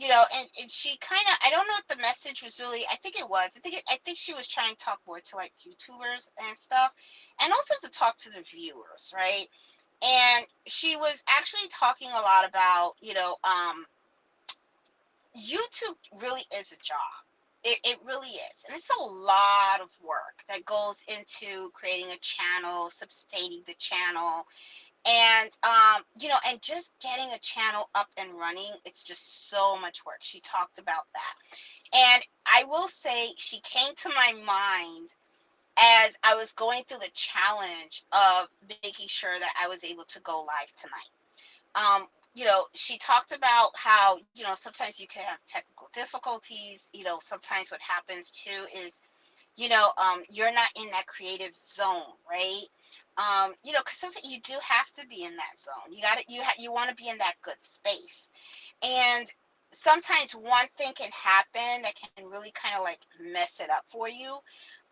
and she kind of, I don't know if the message was really, I think it was, I think she was trying to talk more to like YouTubers and stuff, and also to talk to the viewers, right? And she was actually talking a lot about, YouTube really is a job. It really is. And it's a lot of work that goes into creating a channel, sustaining the channel, and and just getting a channel up and running. It's just so much work. She talked about that, and I will say she came to my mind as I was going through the challenge of making sure that I was able to go live tonight. She talked about how sometimes you can have technical difficulties. Sometimes what happens too is you're not in that creative zone, right? Because sometimes you do have to be in that zone. You want to be in that good space, and sometimes one thing can happen that can really kind of like mess it up for you.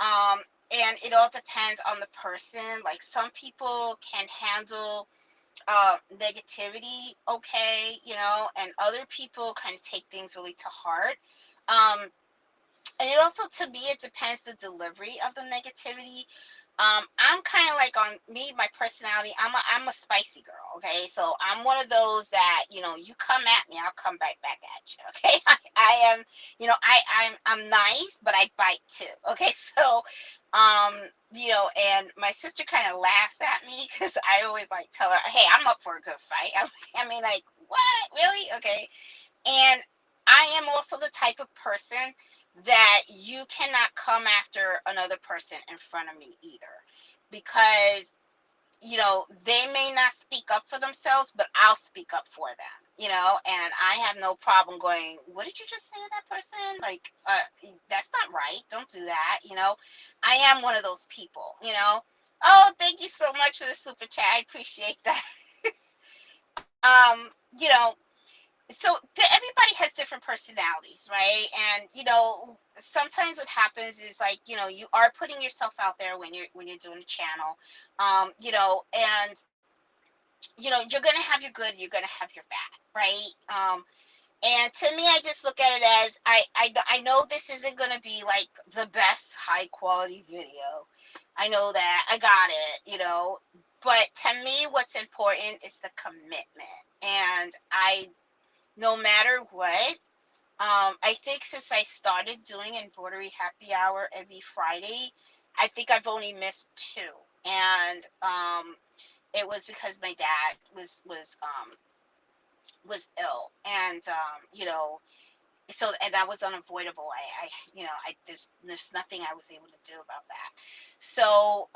And it all depends on the person. Like some people can handle negativity okay, and other people kind of take things really to heart. Um, and it also, to me, it depends the delivery of the negativity. I'm kind of like on me, my personality. I'm a spicy girl. Okay, so I'm one of those that you come at me, I'll come back at you. Okay, I am, I'm nice, but I bite too. Okay, so um, and my sister kind of laughs at me because I always like tell her, hey, I'm up for a good fight. I mean, like, what, really? Okay, and I am also the type of person that you cannot come after another person in front of me either. Because, they may not speak up for themselves, but I'll speak up for them, and I have no problem going, what did you just say to that person? Like, that's not right. Don't do that. I am one of those people, Oh, thank you so much for the super chat. I appreciate that. um, you know, so everybody has different personalities, right? And sometimes what happens is like you are putting yourself out there when you're doing a channel, and you're gonna have your good, you're gonna have your bad, right? And to me, I just look at it as I know this isn't gonna be like the best high quality video. I know that I got it, but to me, what's important is the commitment, and no matter what. I think since I started doing embroidery happy hour every Friday, I think I've only missed two, and it was because my dad was was ill, and so, and that was unavoidable. There's nothing I was able to do about that. So,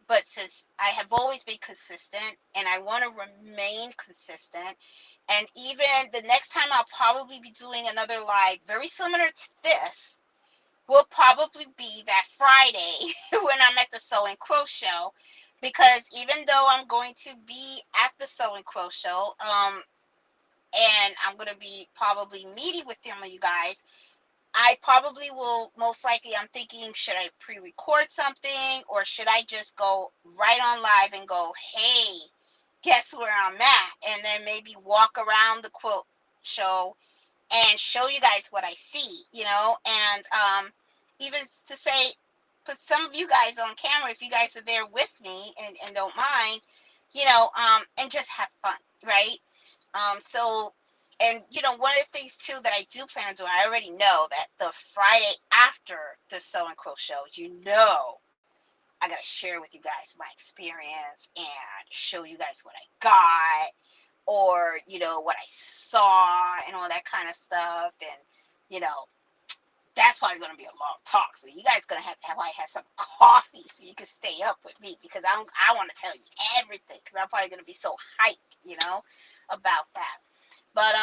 but since I have always been consistent and I want to remain consistent, and even the next time I'll probably be doing another live very similar to this will probably be that Friday when I'm at the Sew and Crow Show, because even though I'm going to be at the Sew and Crow Show, and I'm going to be probably meeting with some of you guys, I probably will, most likely, I'm thinking, should I pre-record something, or should I just go right on live and go, hey, guess where I'm at? And then maybe walk around the quote show and show you guys what I see, and even to say, put some of you guys on camera if you guys are there with me and don't mind, and just have fun, right? So, and one of the things too that I do plan on doing, I already know that the Friday after the Sew and Crow Show, I gotta share with you guys my experience and show you guys what I got, or what I saw and all that kind of stuff, and you know that's probably going to be a long talk, so you guys going to have probably have some coffee so you can stay up with me, because I want to tell you everything, because I'm probably going to be so hyped, about that. But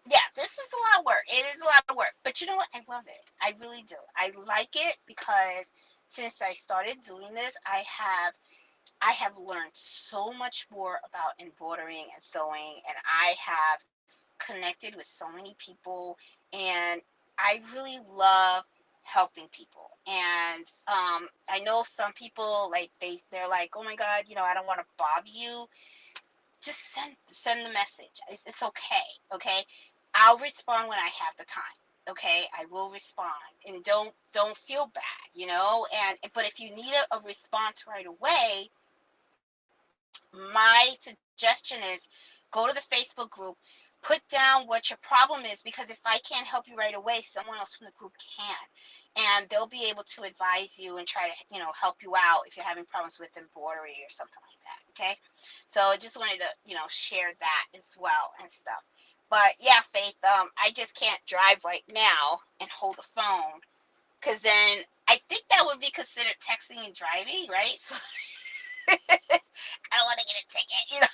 yeah, this is a lot of work. It is a lot of work, but you know what? I love it. I really do. I like it because since I started doing this, I have learned so much more about embroidering and sewing, and I have connected with so many people, and I really love helping people. And I know some people, like, they're like, oh my God, I don't want to bother you. Just send the message. It's okay. Okay, I'll respond when I have the time. Okay, I will respond, and don't feel bad, and but if you need a response right away, my suggestion is go to the Facebook group, put down what your problem is, because if I can't help you right away, someone else from the group can. And they'll be able to advise you and try to, help you out if you're having problems with embroidery or something like that. Okay. So I just wanted to, share that as well and stuff. But yeah, Faith, I just can't drive right now and hold the phone, because then I think that would be considered texting and driving, right? So I don't want to get a ticket,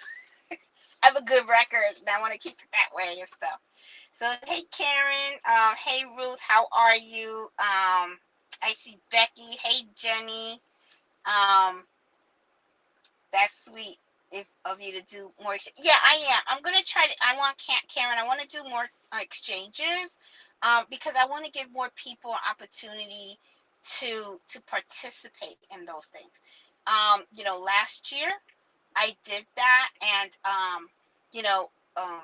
I have a good record and I want to keep it that way and stuff. So hey Karen, hey Ruth, how are you? I see Becky. Hey Jenny. Um, that's sweet if of you to do more. Yeah, I am. I'm gonna try to. I want Karen. I want to do more exchanges, because I want to give more people an opportunity to participate in those things. Last year I did that, and you know, um,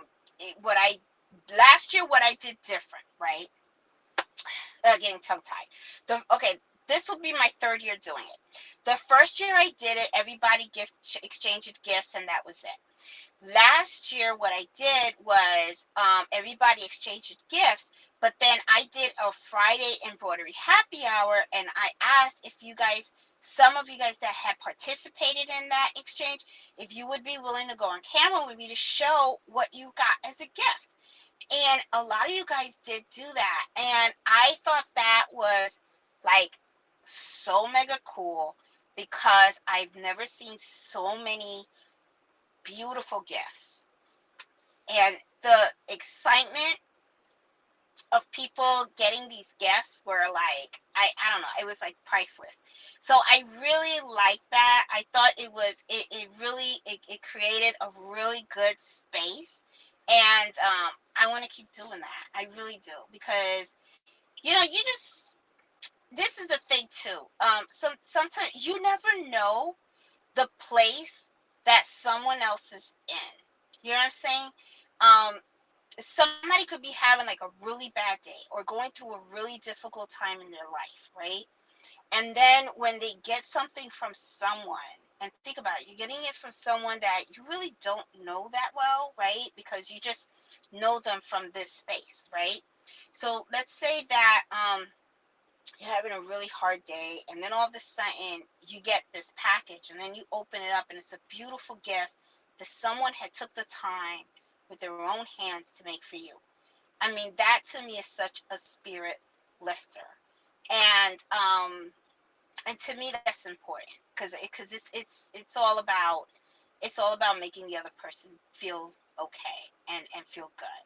what I last year what I did different, right? Getting tongue tied. Okay, this will be my third year doing it. The first year I did it, everybody exchanged gifts, and that was it. Last year, what I did was everybody exchanged gifts, but then I did a Friday embroidery happy hour, and I asked if you guys, some of you guys that had participated in that exchange, if you would be willing to go on camera with me to show what you got as a gift. And a lot of you guys did do that. And I thought that was like so mega cool, because I've never seen so many beautiful gifts. And the excitement of people getting these gifts were like, I don't know, it was like priceless. So I really like that. I thought it really it created a really good space. And I want to keep doing that. I really do, because you just, this is the thing too. Sometimes you never know the place that someone else is in. You know what I'm saying? Um, Somebody could be having like a really bad day or going through a really difficult time in their life, right? And then when they get something from someone, and think about it, you're getting it from someone that you really don't know that well, right? Because you just know them from this space, right? So let's say that you're having a really hard day, and then all of a sudden you get this package, and then you open it up, and it's a beautiful gift that someone had took the time with their own hands to make for you. I mean, that to me is such a spirit lifter. And to me that's important, because it's all about, making the other person feel okay and feel good,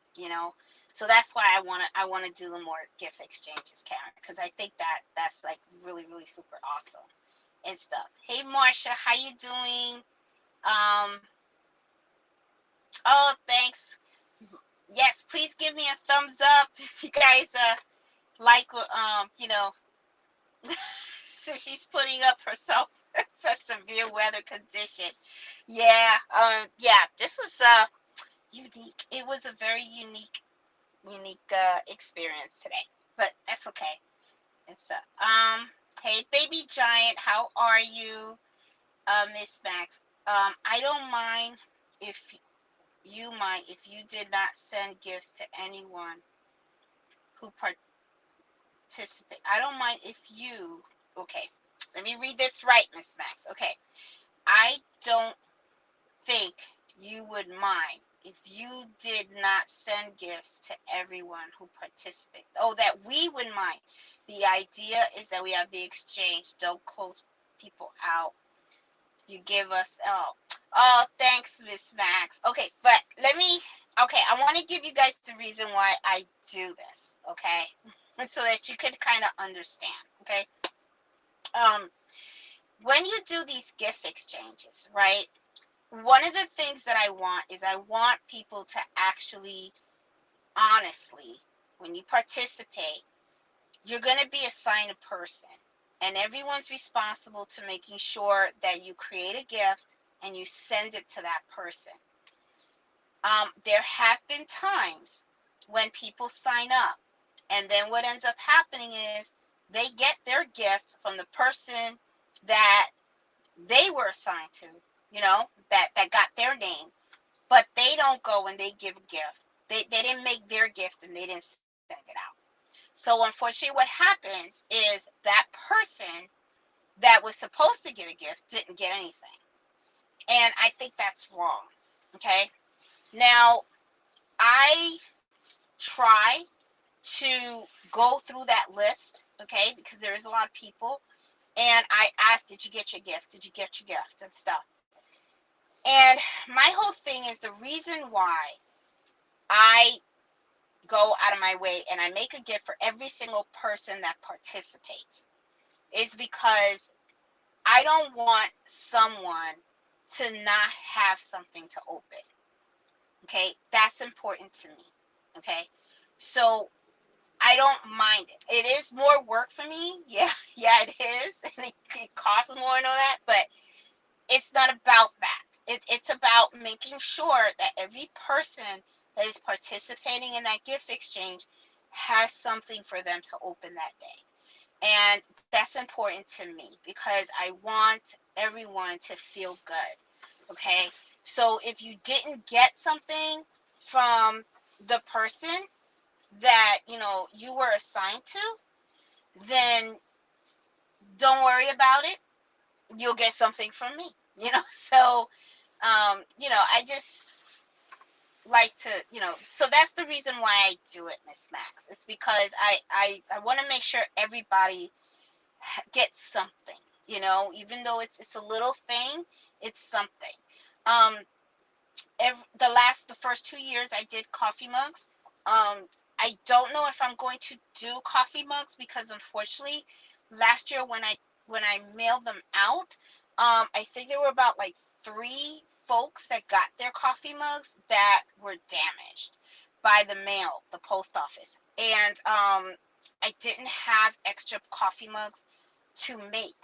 so that's why I want to do the more gift exchanges, Karen, because I think that's like really really super awesome and stuff. Hey Marsha, how you doing? Oh, thanks. Yes, please give me a thumbs up if you guys like so she's putting up herself such severe weather condition. Yeah, this was unique. It was a very unique experience today, but that's okay. It's hey baby giant, how are you, Miss Max? I don't mind if you did not send gifts to anyone who participate. I don't mind if you. Okay, let me read this right, Miss Max. Okay, I don't think you would mind if you did not send gifts to everyone who participates. Oh, that we would mind. The idea is that we have the exchange. Don't close people out. You give us, oh, thanks, Miss Max. Okay, but okay, I want to give you guys the reason why I do this, okay? So that you could kind of understand, okay? When you do these gift exchanges, right? One of the things that I want people to actually, honestly, when you participate, you're going to be assigned a person, and everyone's responsible to making sure that you create a gift and you send it to that person. There have been times when people sign up, and then what ends up happening is they get their gift from the person that they were assigned to, that got their name, but they don't go and they give a gift. They didn't make their gift and they didn't send it out. So unfortunately what happens is that person that was supposed to get a gift didn't get anything. And I think that's wrong. Okay. Now, I try to go through that list, okay, because there is a lot of people. And I ask, did you get your gift? Did you get your gift and stuff? And my whole thing is the reason why I go out of my way and I make a gift for every single person that participates is because I don't want someone to not have something to open. Okay, that's important to me. Okay, so I don't mind it. It is more work for me. Yeah, yeah, it is. It costs more and all that, but it's not about that. It's about making sure that every person that is participating in that gift exchange has something for them to open that day. And that's important to me because I want everyone to feel good. Okay? So if you didn't get something from the person that, you were assigned to, then don't worry about it. You'll get something from me. So I just like to, so that's the reason why I do it, Miss Max. It's because I want to make sure everybody gets something, even though it's a little thing, it's something. Um, the first 2 years I did coffee mugs. I don't know if I'm going to do coffee mugs because unfortunately last year when I mailed them out, I think there were about like 3 folks that got their coffee mugs that were damaged by the mail, the post office. And I didn't have extra coffee mugs to make,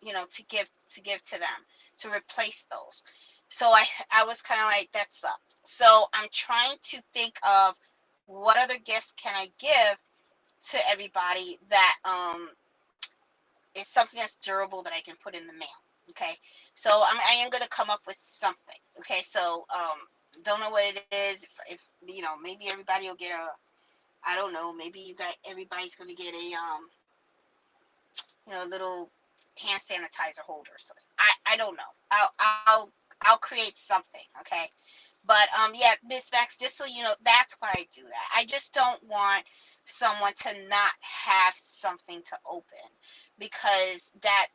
to give to them, to replace those. So I was kind of like, that sucked. So I'm trying to think of what other gifts can I give to everybody that is something that's durable that I can put in the mail. Okay, so I am going to come up with something. Okay, so don't know what it is. If maybe everybody will get a, I don't know, maybe everybody's going to get a little hand sanitizer holder. So I don't know. I'll create something. Okay, But yeah, Miss Max, just so you know, that's why I do that. I just don't want someone to not have something to open, because that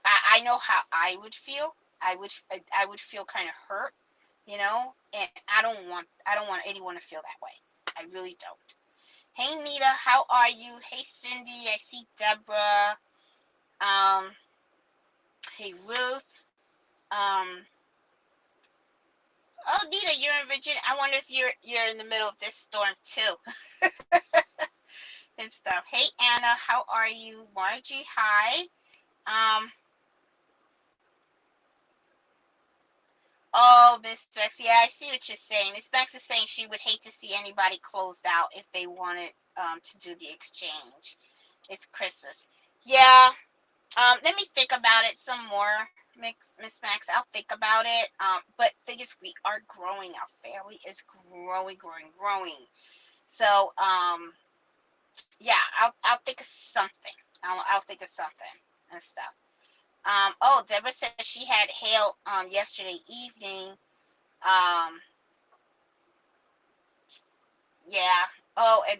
I know how I would feel. I would feel kind of hurt, you know, and I don't want anyone to feel that way. I really don't. Hey Nita, how are you? Hey Cindy, I see Deborah. Um, hey Ruth. Um, oh Nita, you're in Virginia. I wonder if you're in the middle of this storm too and stuff. Hey Anna, how are you? Margie, hi. Um, oh, Miss Specs, yeah, I see what you're saying. Miss Specs is saying she would hate to see anybody closed out if they wanted to do the exchange. It's Christmas. Yeah, let me think about it some more, Miss Max. I'll think about it. But thing is, we are growing. Our family is growing, growing, growing. So, yeah, I'll think of something. I'll think of something and stuff. Oh, Deborah said she had hail yesterday evening. Um, yeah. Oh, and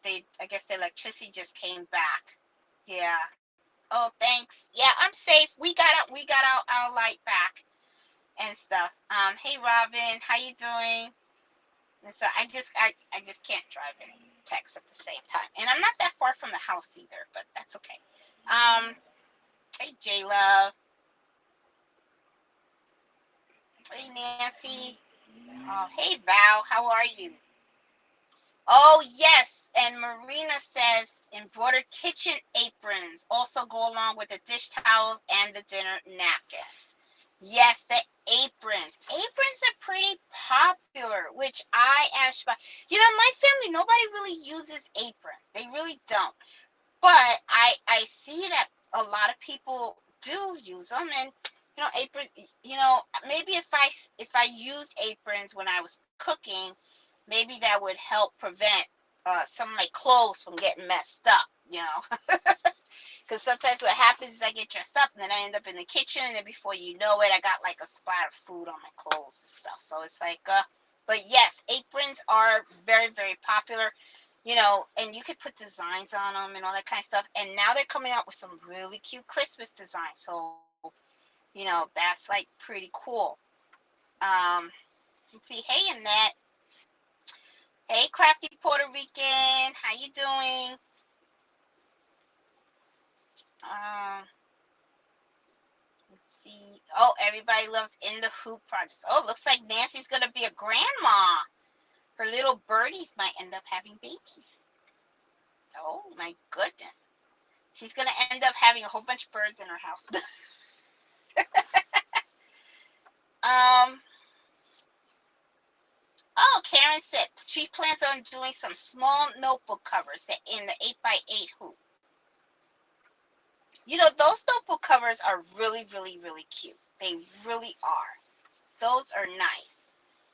they I guess the electricity just came back. Yeah. Oh, thanks. Yeah, I'm safe. We got our light back and stuff. Hey Robin, how you doing? And so I just can't drive and text at the same time. And I'm not that far from the house either, but that's okay. Um, hey J Love. Hey Nancy. Hey Val, how are you? Oh, yes. And Marina says embroidered kitchen aprons also go along with the dish towels and the dinner napkins. Yes, the aprons. Aprons are pretty popular, which I am. You know, my family, nobody really uses aprons. They really don't. But I see that a lot of people do use them, and you know, apron. You know, maybe if I used aprons when I was cooking, maybe that would help prevent some of my clothes from getting messed up. You know, because sometimes what happens is I get dressed up and then I end up in the kitchen, and then before you know it, I got like a splat of food on my clothes and stuff. So it's like, but yes, aprons are very, very popular, you know, and you could put designs on them and all that kind of stuff. And now they're coming out with some really cute Christmas designs. So, you know, that's like pretty cool. Um, let's see. Hey, Annette. Hey, Crafty Puerto Rican. How you doing? Um, let's see. Oh, everybody loves In the Hoop projects. Oh, looks like Nancy's gonna be a grandma. Her little birdies might end up having babies. Oh my goodness. She's gonna end up having a whole bunch of birds in her house. um. Oh, Karen said she plans on doing some small notebook covers that in the 8x8 hoop. You know, those notebook covers are really, really, really cute. They really are. Those are nice.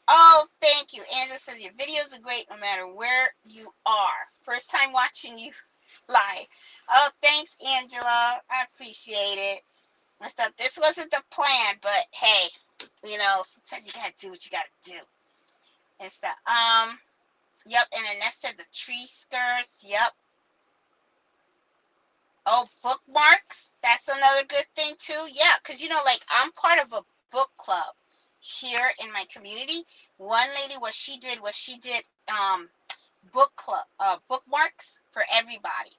Oh, thank you. Angela says your videos are great no matter where you are. First time watching you live. Oh, thanks, Angela. I appreciate it. And stuff. This wasn't the plan, but hey, you know, sometimes you gotta do what you gotta do. And stuff. Yep. And then that said the tree skirts. Yep. Oh, bookmarks. That's another good thing too. Yeah, because you know, like I'm part of a book club here in my community. One lady, what she did book club bookmarks for everybody.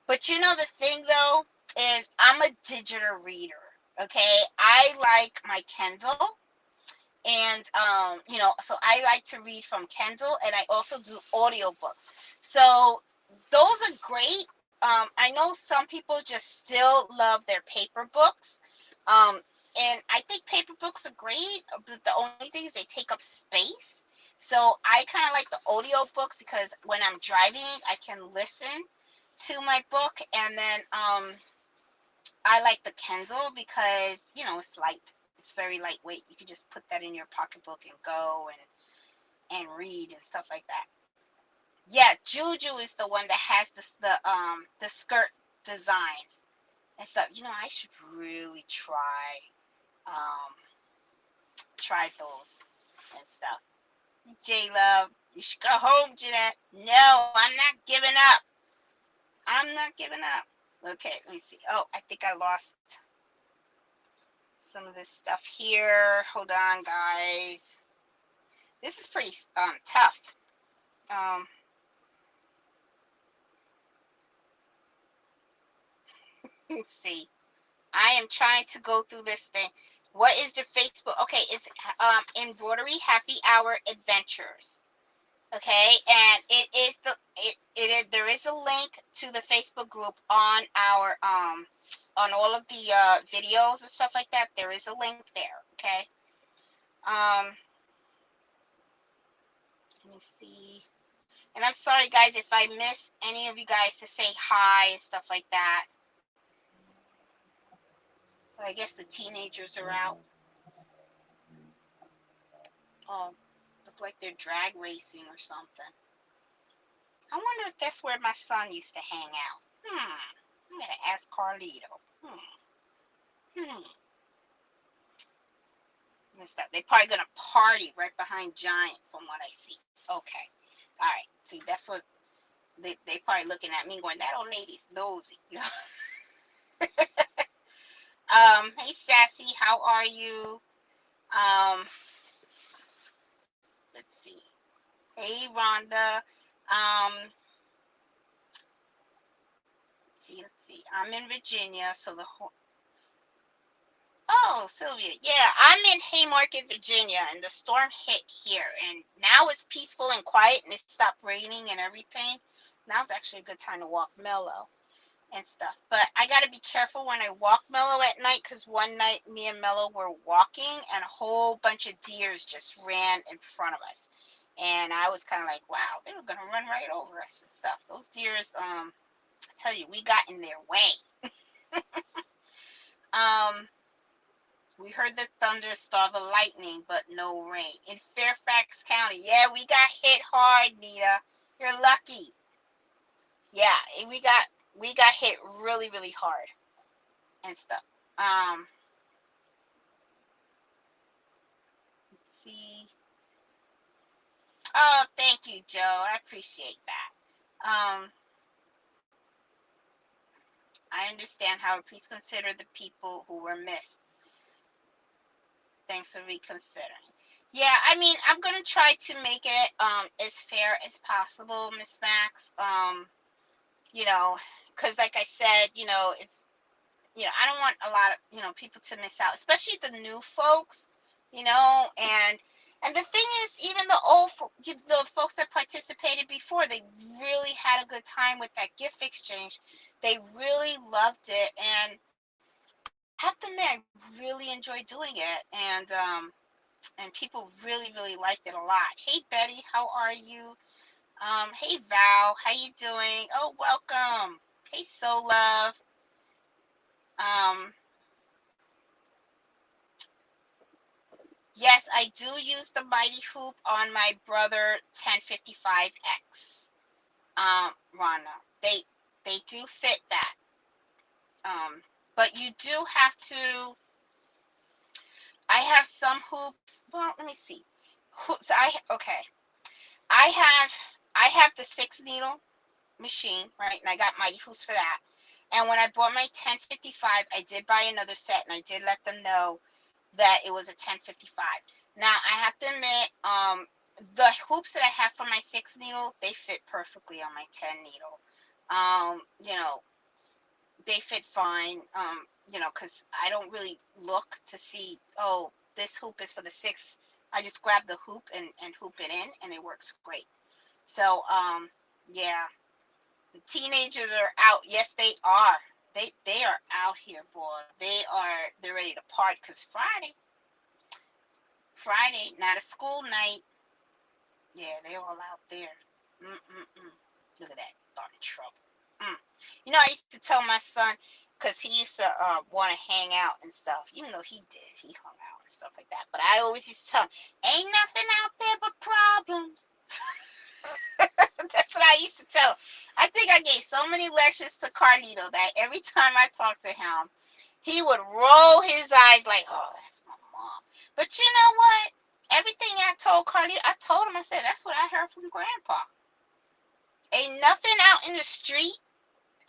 But you know the thing though is I'm a digital reader. Okay, I like my Kindle, and you know, so I like to read from Kindle, and I also do audiobooks. So those are great. I know some people just still love their paper books, um, and I think paper books are great, but the only thing is they take up space. So I kind of like the audio books because when I'm driving I can listen to my book, and then I like the Kindle because you know it's light. It's very lightweight. You can just put that in your pocketbook and go and read and stuff like that. Yeah, Juju is the one that has the skirt designs and stuff. You know, I should really um try those. and stuff. J-Love, you should go home, Jeanette. No, I'm not giving up. I'm not giving up. Okay, let me see. Oh, I think I lost some of this stuff here. Hold on, guys. This is pretty tough. Let's see. I am trying to go through this thing. What is the Facebook? Okay, it's Embroidery Happy Hour Adventures. Okay, and it is there is a link to the Facebook group on our on all of the videos and stuff like that. There is a link there. Okay. Let me see. And I'm sorry, guys, if I miss any of you guys to say hi and stuff like that. So I guess the teenagers are out. Oh, look like they're drag racing or something. I wonder if that's where my son used to hang out. I'm gonna ask Carlito. They're probably gonna party right behind Giant, from what I see. Okay, all right. See, that's what they probably looking at me going, that old lady's nosy, you know. Hey Sassy, how are you? Let's see. Hey Rhonda. Let's see. I'm in Virginia, so the whole. Oh, Sylvia. Yeah, I'm in Haymarket, Virginia, and the storm hit here, and now it's peaceful and quiet, and it stopped raining and everything. Now's actually a good time to walk Mellow and stuff. But I got to be careful when I walk Mellow at night, because one night me and Mellow were walking, and a whole bunch of deers just ran in front of us. And I was kind of like, wow, they were going to run right over us and stuff. Those deers, I tell you, we got in their way. We heard the thunder, saw the lightning, but no rain. In Fairfax County, yeah, we got hit hard, Nita. You're lucky. Yeah, we got hit really, really hard and stuff. Let's see. Oh, thank you, Joe. I appreciate that. I understand, Howard. Please consider the people who were missed. Thanks for reconsidering. Yeah, I mean, I'm gonna try to make it as fair as possible, Miss Max. You know, because like I said, you know, it's, you know, I don't want a lot of, you know, people to miss out, especially the new folks, you know, and the thing is, even the folks that participated before, they really had a good time with that gift exchange. They really loved it, and I have to admit, I really enjoyed doing it, and people really, really liked it a lot. Hey Betty, how are you? Hey Val, how you doing? Oh, welcome. Hey Soul Love. Yes, I do use the Mighty Hoop on my brother 1055X. Rana, they do fit that. But you do have to. I have some hoops. Well, let me see. So okay. I have the 6 needle machine, right? And I got Mighty Hoops for that. And when I bought my 1055, I did buy another set, and I did let them know that it was a 1055. Now, I have to admit, the hoops that I have for my 6 needle, they fit perfectly on my 10 needle. You know, they fit fine. You know, because I don't really look to see, oh, this hoop is for the 6. I just grab the hoop and hoop it in, and it works great. So, yeah, the teenagers are out. Yes, they are. They are out here, boy. They're ready to party, because Friday, not a school night. Yeah, they're all out there. Look at that, starting trouble. You know, I used to tell my son, because he used to want to hang out and stuff, even though he hung out and stuff like that. But I always used to tell him, ain't nothing out there but problems. That's what I used to tell him. I think I gave so many lectures to Carlito that every time I talked to him, he would roll his eyes like, oh, that's my mom. But you know what? Everything I told Carly, I told him, I said, that's what I heard from Grandpa. Ain't nothing out in the street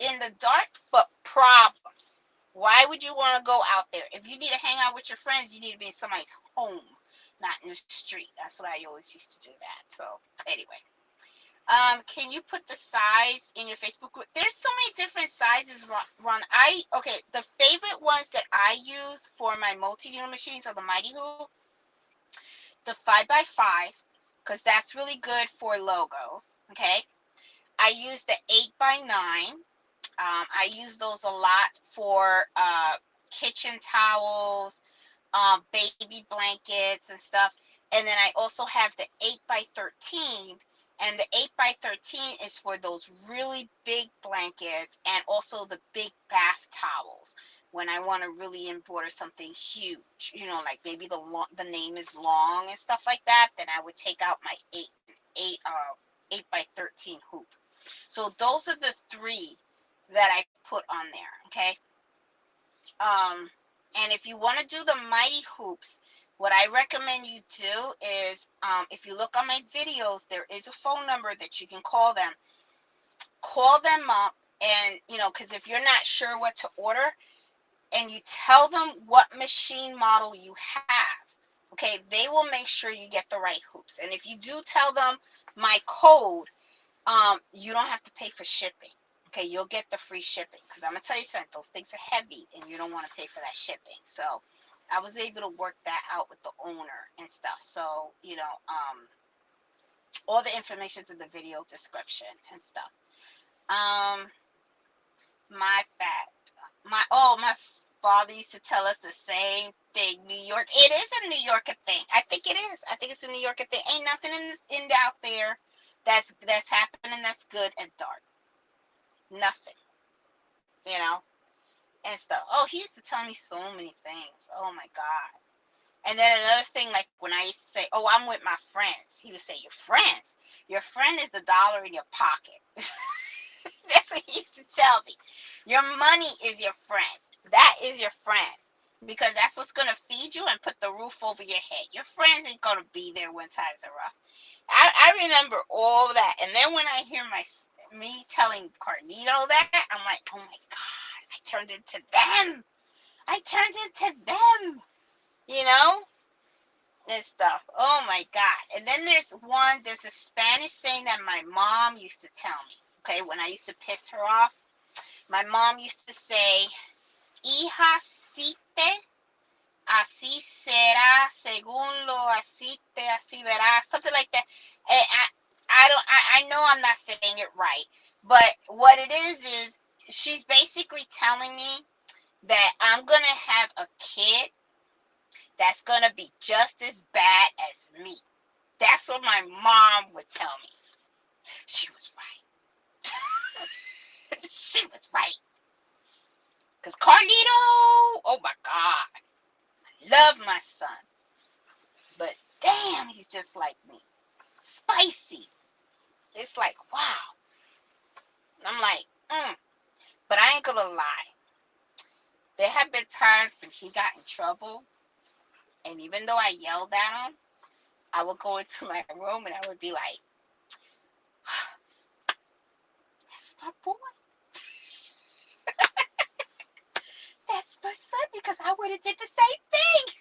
in the dark but problems. Why would you want to go out there? If you need to hang out with your friends, you need to be in somebody's home, not in the street. That's what I always used to do that. So anyway, can you put the size in your Facebook group? There's so many different sizes, Ron. Okay, the favorite ones that I use for my multi-needle machines are the Mighty Hoop, the 5x5, because that's really good for logos. Okay, I use the 8x9. I use those a lot for kitchen towels, baby blankets and stuff. And then I also have the 8x13. And the 8x13 is for those really big blankets and also the big bath towels. When I want to really embroider something huge, you know, like maybe the name is long and stuff like that, then I would take out my 8x13 hoop. So those are the three that I put on there, okay? And if you want to do the mighty hoops, what I recommend you do is, if you look on my videos, there is a phone number that you can call them. Call them up, and, you know, because if you're not sure what to order, and you tell them what machine model you have, okay, they will make sure you get the right hoops. And if you do tell them my code, you don't have to pay for shipping. Okay, you'll get the free shipping, because I'm going to tell you something, those things are heavy and you don't want to pay for that shipping. So I was able to work that out with the owner and stuff. So, you know, all the information's in the video description and stuff. My father used to tell us the same thing. New York, it is a New Yorker thing. I think it is. I think it's a New Yorker thing. Ain't nothing in out there that's happening that's good at dark. Nothing, you know, and stuff. Oh, he used to tell me so many things. Oh my God. And then another thing, like when I used to say, oh, I'm with my friends, he would say, your friends? Your friend is the dollar in your pocket. That's what he used to tell me. Your money is your friend. That is your friend. Because that's what's going to feed you and put the roof over your head. Your friends ain't going to be there when times are rough. I remember all that. And then when I hear me telling Carnito that, I'm like, oh my God, I turned into them. I turned into them, you know, and stuff. Oh my God. And then there's a Spanish saying that my mom used to tell me, okay, when I used to piss her off. My mom used to say, hija, si te, así será, según lo hiciste, así verás, something like that. I know I'm not saying it right, but what it is she's basically telling me that I'm gonna have a kid that's gonna be just as bad as me. That's what my mom would tell me. She was right. She was right. Because Carlito, oh my God, I love my son. But damn, he's just like me. Spicy. It's like, wow. I'm like, But I ain't gonna lie. There have been times when he got in trouble, and even though I yelled at him, I would go into my room and I would be like, that's my boy. That's my son, because I would have did the same thing.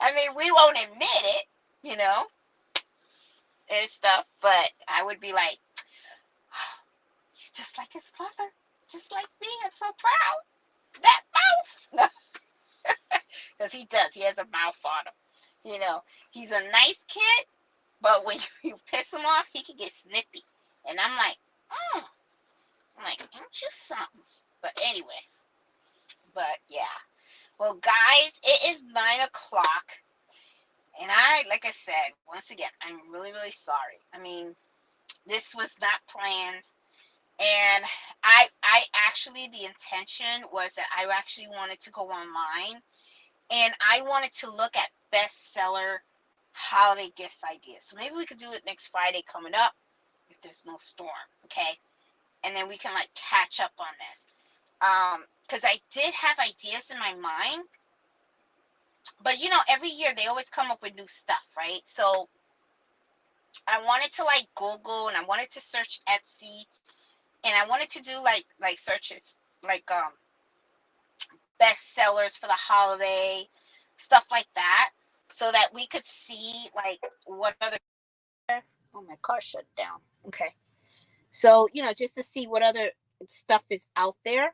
I mean, we won't admit it, you know, and stuff, but I would be like, he's just like his mother, just like me. I'm so proud. That mouth. Because he does. He has a mouth on him. You know, he's a nice kid, but when you piss him off, he can get snippy. And I'm like, ain't you something? But anyway, yeah. Well, guys, it is 9 o'clock. And like I said, once again, I'm really, really sorry. I mean, this was not planned. And I actually, the intention was that I actually wanted to go online. And I wanted to look at bestseller holiday gifts ideas. So maybe we could do it next Friday coming up if there's no storm, okay? And then we can like catch up on this. Because I did have ideas in my mind, But you know, every year they always come up with new stuff, right? So I wanted to like Google, and I wanted to search Etsy, and I wanted to do like searches like best sellers for the holiday, stuff like that, so that we could see like what other, oh, my car shut down. Okay. So, you know, just to see what other stuff is out there.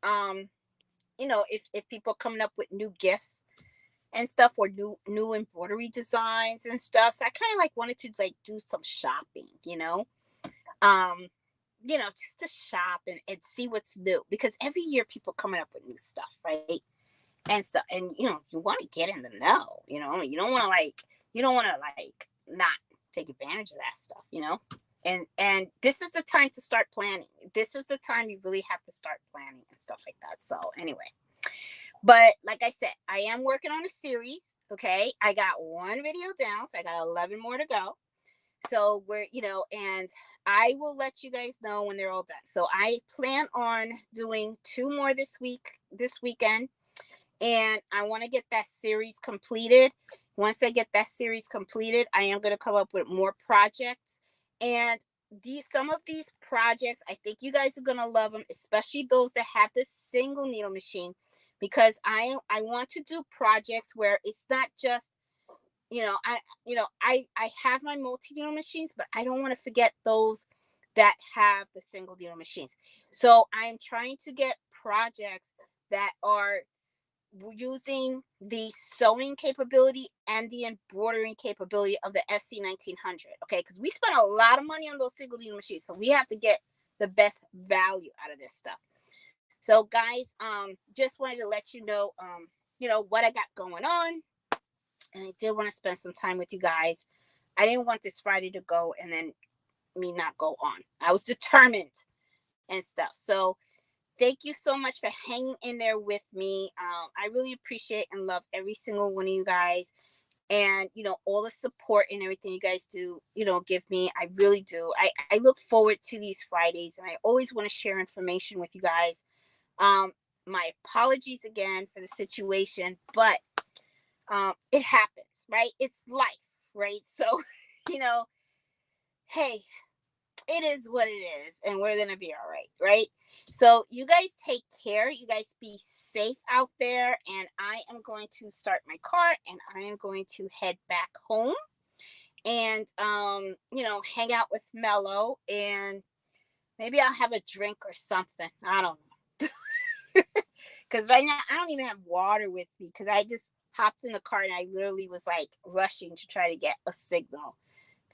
Um, you know, if people are coming up with new gifts and stuff, or new embroidery designs and stuff. So I kind of like wanted to like do some shopping, you know. Um, you know, just to shop and see what's new, because every year people coming up with new stuff, right? And so, and you know, you want to get in the know, you know, you don't want to like not take advantage of that stuff, you know. And this is the time to start planning. This is the time you really have to start planning and stuff like that. So anyway, but like I said, I am working on a series. Okay, I got one video down, so I got 11 more to go. So we're, you know, and I will let you guys know when they're all done. So I plan on doing 2 more this weekend, and I want to get that series completed. Once I get that series completed, I am going to come up with more projects. And some of these projects, I think you guys are going to love them, especially those that have the single needle machine, because I want to do projects where it's not just, I have my multi needle machines, but I don't want to forget those that have the single needle machines. So I'm trying to get projects that are using the sewing capability and the embroidering capability of the SC1900. Okay, because we spent a lot of money on those single needle machines, so we have to get the best value out of this stuff. So, guys, just wanted to let you know what I got going on, and I did want to spend some time with you guys. I didn't want this Friday to go and then me not go on. I was determined and stuff. So thank you so much for hanging in there with me. I really appreciate and love every single one of you guys, and you know, all the support and everything you guys do, you know, give me. I really do. I look forward to these Fridays, and I always want to share information with you guys. um my apologies again for the situation, but it happens, right? It's life, right? So you know, hey, it is what it is, and we're gonna be all right, right? So you guys take care, you guys be safe out there, and I am going to start my car, and I am going to head back home, and you know, hang out with Mello, and maybe I'll have a drink or something. I don't know. Because right now I don't even have water with me, because I just hopped in the car and I literally was like rushing to try to get a signal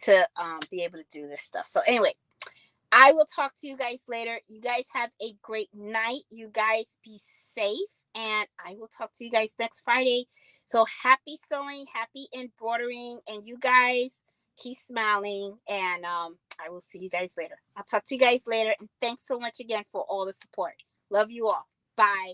to be able to do this stuff. So anyway, I will talk to you guys later. You guys have a great night. You guys be safe. And I will talk to you guys next Friday. So happy sewing, happy embroidering. And you guys keep smiling. And I will see you guys later. I'll talk to you guys later. And thanks so much again for all the support. Love you all. Bye.